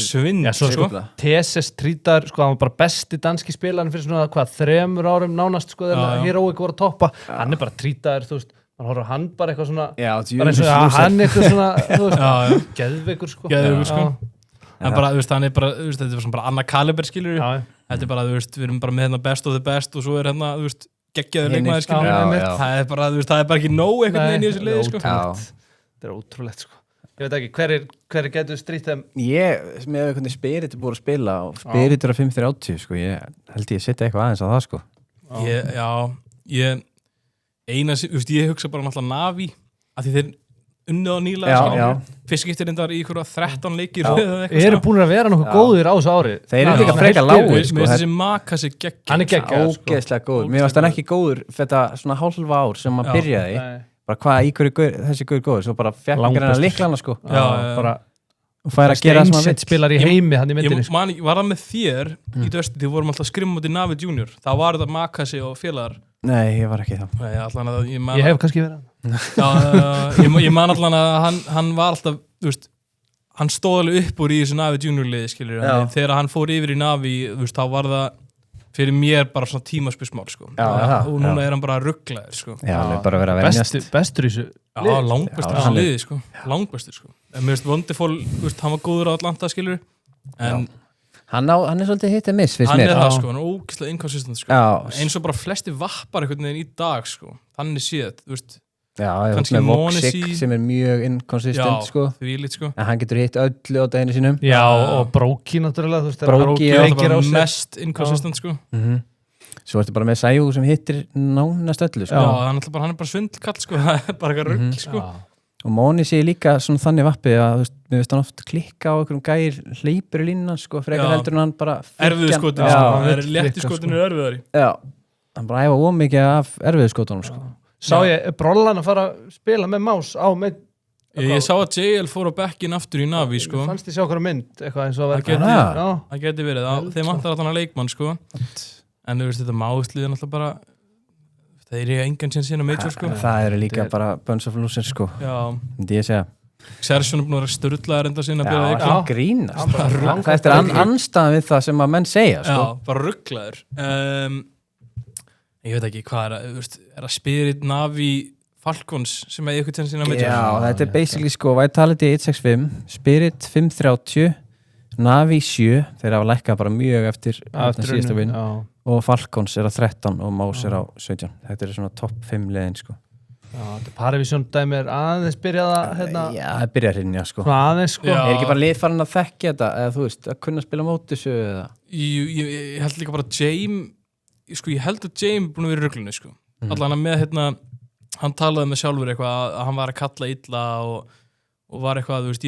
svinn Já, svo sko, TSS Trítar, sko, hann var bara besti danski spilarinn fyrir svona, 3 árum nánast, sko, þegar Heroic voru að toppa, hann er bara Trítar, þú veist, man horfður hann bara eitthvað svona, bara eins og hann eitthvað svona, þú veist, geðveikur, sko. En bara, þú veist, hann er bara, þú veist, þetta er svona bara annað kaliber, skilur við, þetta er bara, þú veist, við erum bara með hérna best of the best og svo er hérna, þú veist, geggjaður leikmaður, skilur við, það er bara, þú veist, það er bara ekki nóg einhvern veginn í þessu liði, sko. Þetta er ótrúlegt, sko. Ég veit ekki, hverir getur strýtt þeim? Ég, með hvernig Spirit er búin að spila og Spirit er að 5-30, sko, ég held ég setja eitthvað aðeins á það, sko. Ég hugsa bara náttúrulega Navi, að því þeir unnið á nýlega, fyrst skiptir reyndar í ykkur 13 leikir. Eru búin að vera nokkuð góðir á þessu ári. Þeir eru líka frekar lágir, sko. Mér finnst þessi Makasi geggjað. Hann er geggjað, sko. Ógeðslega góður. Mér finnst hann ekki góður þetta svona hálfa ár sem hann byrjaði. Bara hvað í hverju þessi guður góður, svo bara fekk hann að liklana, sko. Bara og fær að gera það sem hann vill. Spilar í heimi hann í myndinni, sko. Ég var það með þér í dösti, því vorum alltaf skrimma út í Navi Junior. Það var þetta Makasi og félagar. Nei, ég var ekki það. Ég hef kannski verið ég man allan að hann var alltaf, þú veist, hann stóð alveg upp úr í þessu Navi Junior liði, skilur. Þegar hann fór yfir í Navi, þú veist, þá var það fyrir mér bara svona tímaspilsmál, sko. Og núna er hann bara rugglaður, sko. Já, hann er bara verið að venjast. Bestur í þessu liði. Langbestur í þessu liði, sko. Langbestur, sko. En mér veist, Wonderful, þú veist, hann var góður á Atlanta, skilur. En hann er svolítið hitt að miss, finnst mér. Hann er það, sko, hann er ógeðslega inconsistent, sko. Eins og bara flesti vappar einhvern veginn í dag, sko. Þannig séð, þú veist. Kannski Voxic sem er mjög inconsistent, sko. Þvílít, sko. En hann getur hitt öllu á daginu sínum. Já, og Bróki, náttúrulega, þú veist. Bróki er bara mest inconsistent, sko. Svo ertu bara með Sæjú sem hittir nánast öllu, sko. Já, hann er bara svindlkall, sko. Það er bara eitthvað rugl, sko. Og Móni sé líka svona þannig vappi að, þú veist, mér veist hann oft klikka á einhverjum gæir hleypur í línuna, sko, frekar heldur en hann bara erfiðskotin, sko. Það er léttiskotin er erfiðari. Já, hann bara æfa ómikið af erfiðskotunum, sko. Sá ég Brollan að fara að spila með Más á með Ég sá að JL fór á bekkinn aftur í Navi, sko. Fannst ég sjá okkur mynd, eitthvað eins og það geti verið, þeim vantar alltaf leikmann, sko. En þú veist, þetta Máslið er náttúrulega bara það er engan sem sína major, sko. Það eru líka bara bunch of losers, sko. Já. Myndi ég segja. Xerxon er búin að vera sturlaður enda sinna að byrja eitthvað. Já, grínast. Þetta er anstæðan við það sem að menn segja, sko. Já, bara rugglaður. Ég veit ekki, hvað er að Spirit, Navi, Falcons sem er eitthvað sem sína major? Já, þetta er basically, sko, Vitality 165, Spirit 530, Navi 7, þeir hafa lækkað bara mjög eftir síðasta vinn. Og Falcons er á 13 og Más er á 17. Þetta er svona topp 5 liðin, sko. Já, þetta Parivision dæmi er aðeins byrjað að, Já, það byrjar hérna, sko. Aðeins, sko. Er ekki bara lið farin að þekkja þetta, eða þú veist, að kunna spila móti þessu, eða? Ég held líka bara James, sko, ég held að James búin að vera í ruglunni, sko. Allan að með, hann talaði með sjálfur eitthvað að hann var að kalla illa og var eitthvað, þú veist,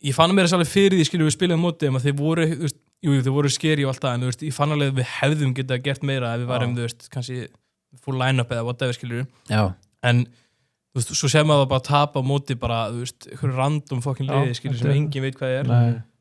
ég fann mér þess alveg fyrir því, skilur við spilaðum móti, að þeir voru, þú veist, þau voru skeri og allt það, en þú veist, ég fann alveg að við hefðum getað gert meira ef við varum, þú veist, kannski full line-up eða whatever, skilur við. Já. En, þú veist, svo sem að það bara tapa á móti bara, þú veist, einhverju random fucking liði, skilur, sem enginn veit hvað er.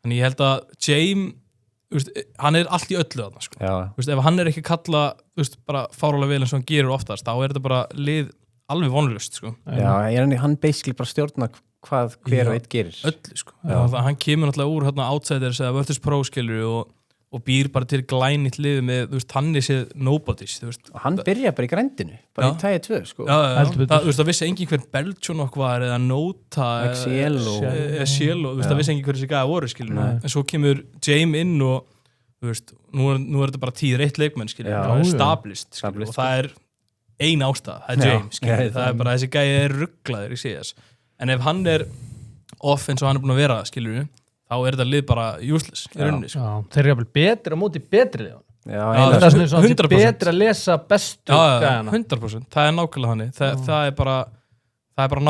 Þannig ég held að James, þú veist, hann er allt í öllu þarna, sko. Já. Þú veist, ef hann er ekki kalla, þú veist, bara fárálega vel eins og hann gerur oftast, þá er þetta bara lið alveg vonlust, sko. Já, hann basically bara stjórna hvað hver og eitt gerir. Öllu, sko. Hann kemur náttúrulega úr outsiders eða Virtus Pro, skilur, og býr bara til glænýtt lið með, þú veist, hann er séð nobodies, þú veist. Og hann byrja bara í grændinu, bara í tæja 2, sko. Þú veist, það vissi engin hver Belgian var eða Nota eða Cielo, þú veist, það vissi engin hver þessi gæða voru, skilur. En svo kemur James inn og, þú veist, nú er þetta bara 10 leikmenn, skilur, það er established, skilur, og það er ein ástæða, það er James, skilur, það er bara þessi gæði er rugglaður í CS. En ef hann er off eins og hann er búin að vera, skilur við, þá er þetta lið bara useless í rauninni, sko. Þeir eru jafnvel betri á móti betri liðan. Já, það er svona betri að lesa bestu gæðana. 100%, það er nákvæmlega þannig. Það er bara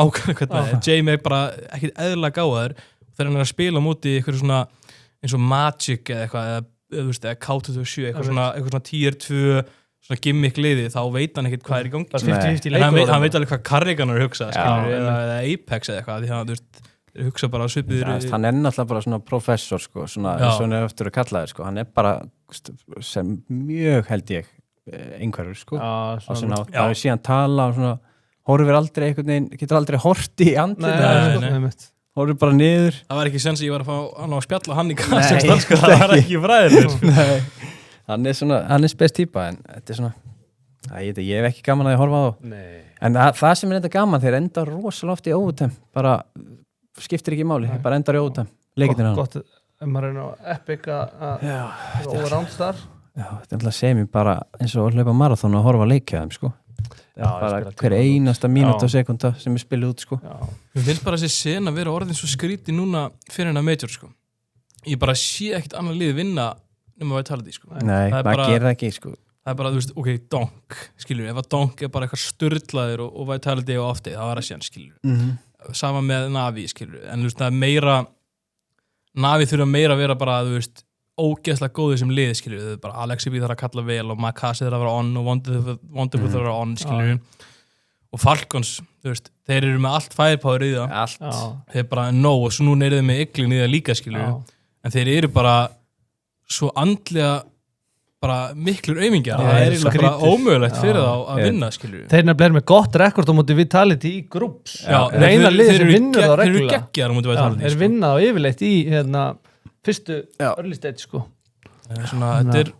nákvæmlega hvernig það er. Jamie er bara ekkit eðlilega gáðaður þegar hann er að spila á móti eitthvað svona eins og Magic eða eitthvað, eða K27, eitthvað svona tier 2 svona gimmick liði, þá veit hann ekkert hvað er í gangi. Hann veit alveg hvað Carrigan er að hugsa, eða Apex eða eitthvað, því hann, þú veist, þeir hugsa bara svipiður hann náttúrulega bara svona professor sko, svona eftir að kalla þér sko, hann bara sem mjög held ég einhverjur sko og síðan tala og svona horfir aldrei einhvern veginn, getur aldrei horti í andlitið horfir bara niður. Það var ekki sens að ég var að fá hann á að spjalla hann í kassum sko, það var ekki fræðilegur sko. Hann spes típa en þetta svona ég hef ekki gaman að ég horfa á en það sem enda gaman þeir enda rosalega oft í overtime bara skiptir ekki máli, bara endar í overtime leikirnir hann. Gott, maður er á Epic að overround þar. Já, þetta er alltaf sem ég bara eins og hlaupa marathon og horfa leikjaðum sko. Bara hver einasta mínúta og sekunda sem er spilið út sko. Mér finnst bara þessi sena vera orðin svo skríti núna fyrir hennar major sko. Ég bara sé ekkert annar lið vinna nema Vitality sko. Nei, maður gerir það ekki sko. Það er bara, þú veist, ok, Donk skilur, ef að Donk er bara eitthvað sturlaður og Vitality og oftið, það var að síðan skilur sama með Navi skilur en þú veist, það er meira Navi þurfa meira að vera bara, þú veist ógeðslega góðið sem lið skilur þau bara Alexi B þarf að kalla vel og Makasi þarf að vera on og Wonderful þarf að vera on skilur og Falcons, þú veist, þeir eru með allt firepower í það þeir bara og svo núna eru þeir með Iglin í það líka skilur en þeir eru bara svo andlega bara miklur aumingjar það er bara ómögulegt fyrir þá að vinna skilur þeir nefnilega með gott rekord á móti Vitality í grúps reyna lið sem vinnur þá reglulega þeir eru geggjar á móti Vitality þeir vinna þá yfirleitt í fyrstu early stage sko. Þetta er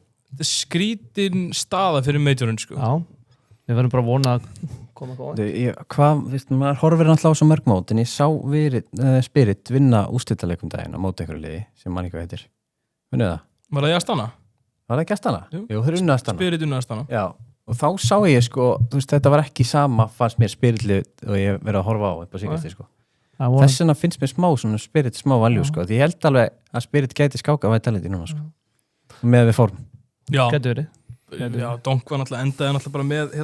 skrítin staða fyrir majorinn sko. Já, við verðum bara að vona að koma góð. Hvað, veist, maður horfir náttúrulega á svo mörg mót en ég sá Spirit vinna úrslitaleikum daginn á móti einhverju liði sem mann eitthvað heitir. Vinnið það? Var það í Astana? Var það ekki Astana? Jú, þeir unna Astana. Spirit unna Astana. Já, og þá sá ég sko, þú veist, þetta var ekki sama fannst mér Spiritlið og ég verið að horfa á eitthvað síkast sko. Þess vegna finnst mér Spirit smá valjú sko, því ég held alveg að Spirit gæti skáka Vitality núna sko, með við form. Já, já, Donk var endaði bara með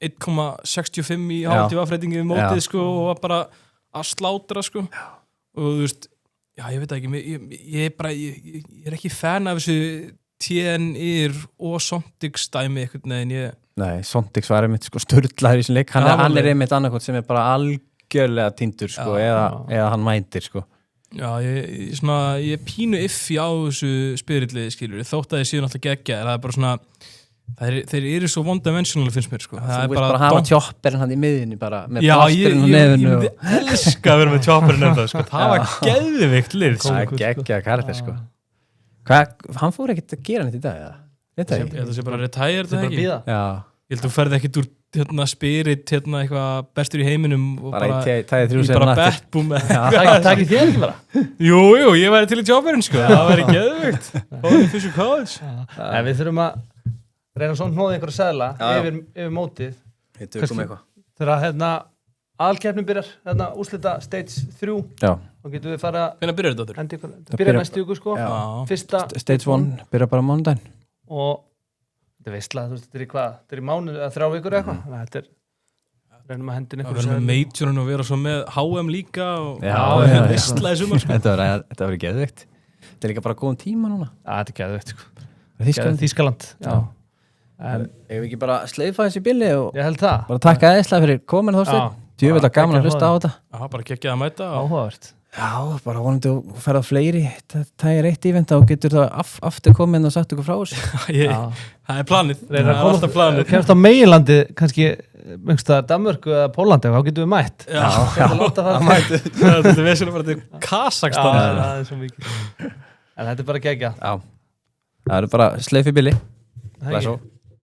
1,65 í hálftífafreitingi við mótið sko, og var bara að slátra sko. Og þú veist, já ég veit ekki, ég er ekki fan af þessu TNIR og Sontics dæmi einhvern veginn. Nei, Sontics var einmitt sko sturlaður í sin leik, hann er einmitt annarkot sem er bara gjörlega týndur sko, eða hann mæntir sko. Já, ég pínu iffi á þessu spiritlið skilur, þótt að ég séu náttúrulega geggja það er bara svona, þeir eru svo one-dimensional finnst mér sko. Þú vilt bara hafa tjopperinn hann í miðinni bara, með já, plasturinn á nefinu ég elska að vera með tjopperinn enda sko. Það var geðvikt lið sko. Það er geggja karakter sko. Hann fór ekkert að gera neitt í dag eða? Þetta sé bara retired það ekki? Ég held að þú ferði ekkert úr Spirit, eitthvað bestur í heiminum og bara í bara bettbúm Takk í þér ekki bara? Jú, ég væri til í jobberinn sko, það væri geðvögt Fóðið Fisher College Við þurfum að reyna svona hnóðið einhverja seðla yfir mótið þegar aðalkeppnin byrjar úrslita stage 3 og getum við fara Hvenær byrjar þetta áttur? Byrjar næstu viku sko Stage 1 byrjar bara mánudaginn og þetta er veistla, þú veist, þetta er í hvað? Þetta er í mánuð eða 3 vikur eitthvað. Þetta er, reynum að hendin einhverju. Það verður með majorinn og vera svo með HM líka og veistla í sumar. Þetta verður geðveikt. Þetta er líka bara góðum tíma núna. Þetta er geðveikt, sko. Þýskaland. Já. En ef við ekki bara sleifa þessi billi og ég held það. Bara takka eðislega fyrir komin Þorsteinn. Djöfull gaman að hlusta á þetta. Já, bara geggjað að mæta. Áhugavert. Já, bara vonandi að ferða fleiri það er eitt íventa og getur það aftur komin og sagt ykkur frá þessu það er planið það er alltaf planið kemst á meginlandi, kannski Danmörku eða Pólandi, þá getum við mætt þetta er vesinu bara til Kazakstan en þetta er bara geggjað það eru bara sleifi billi.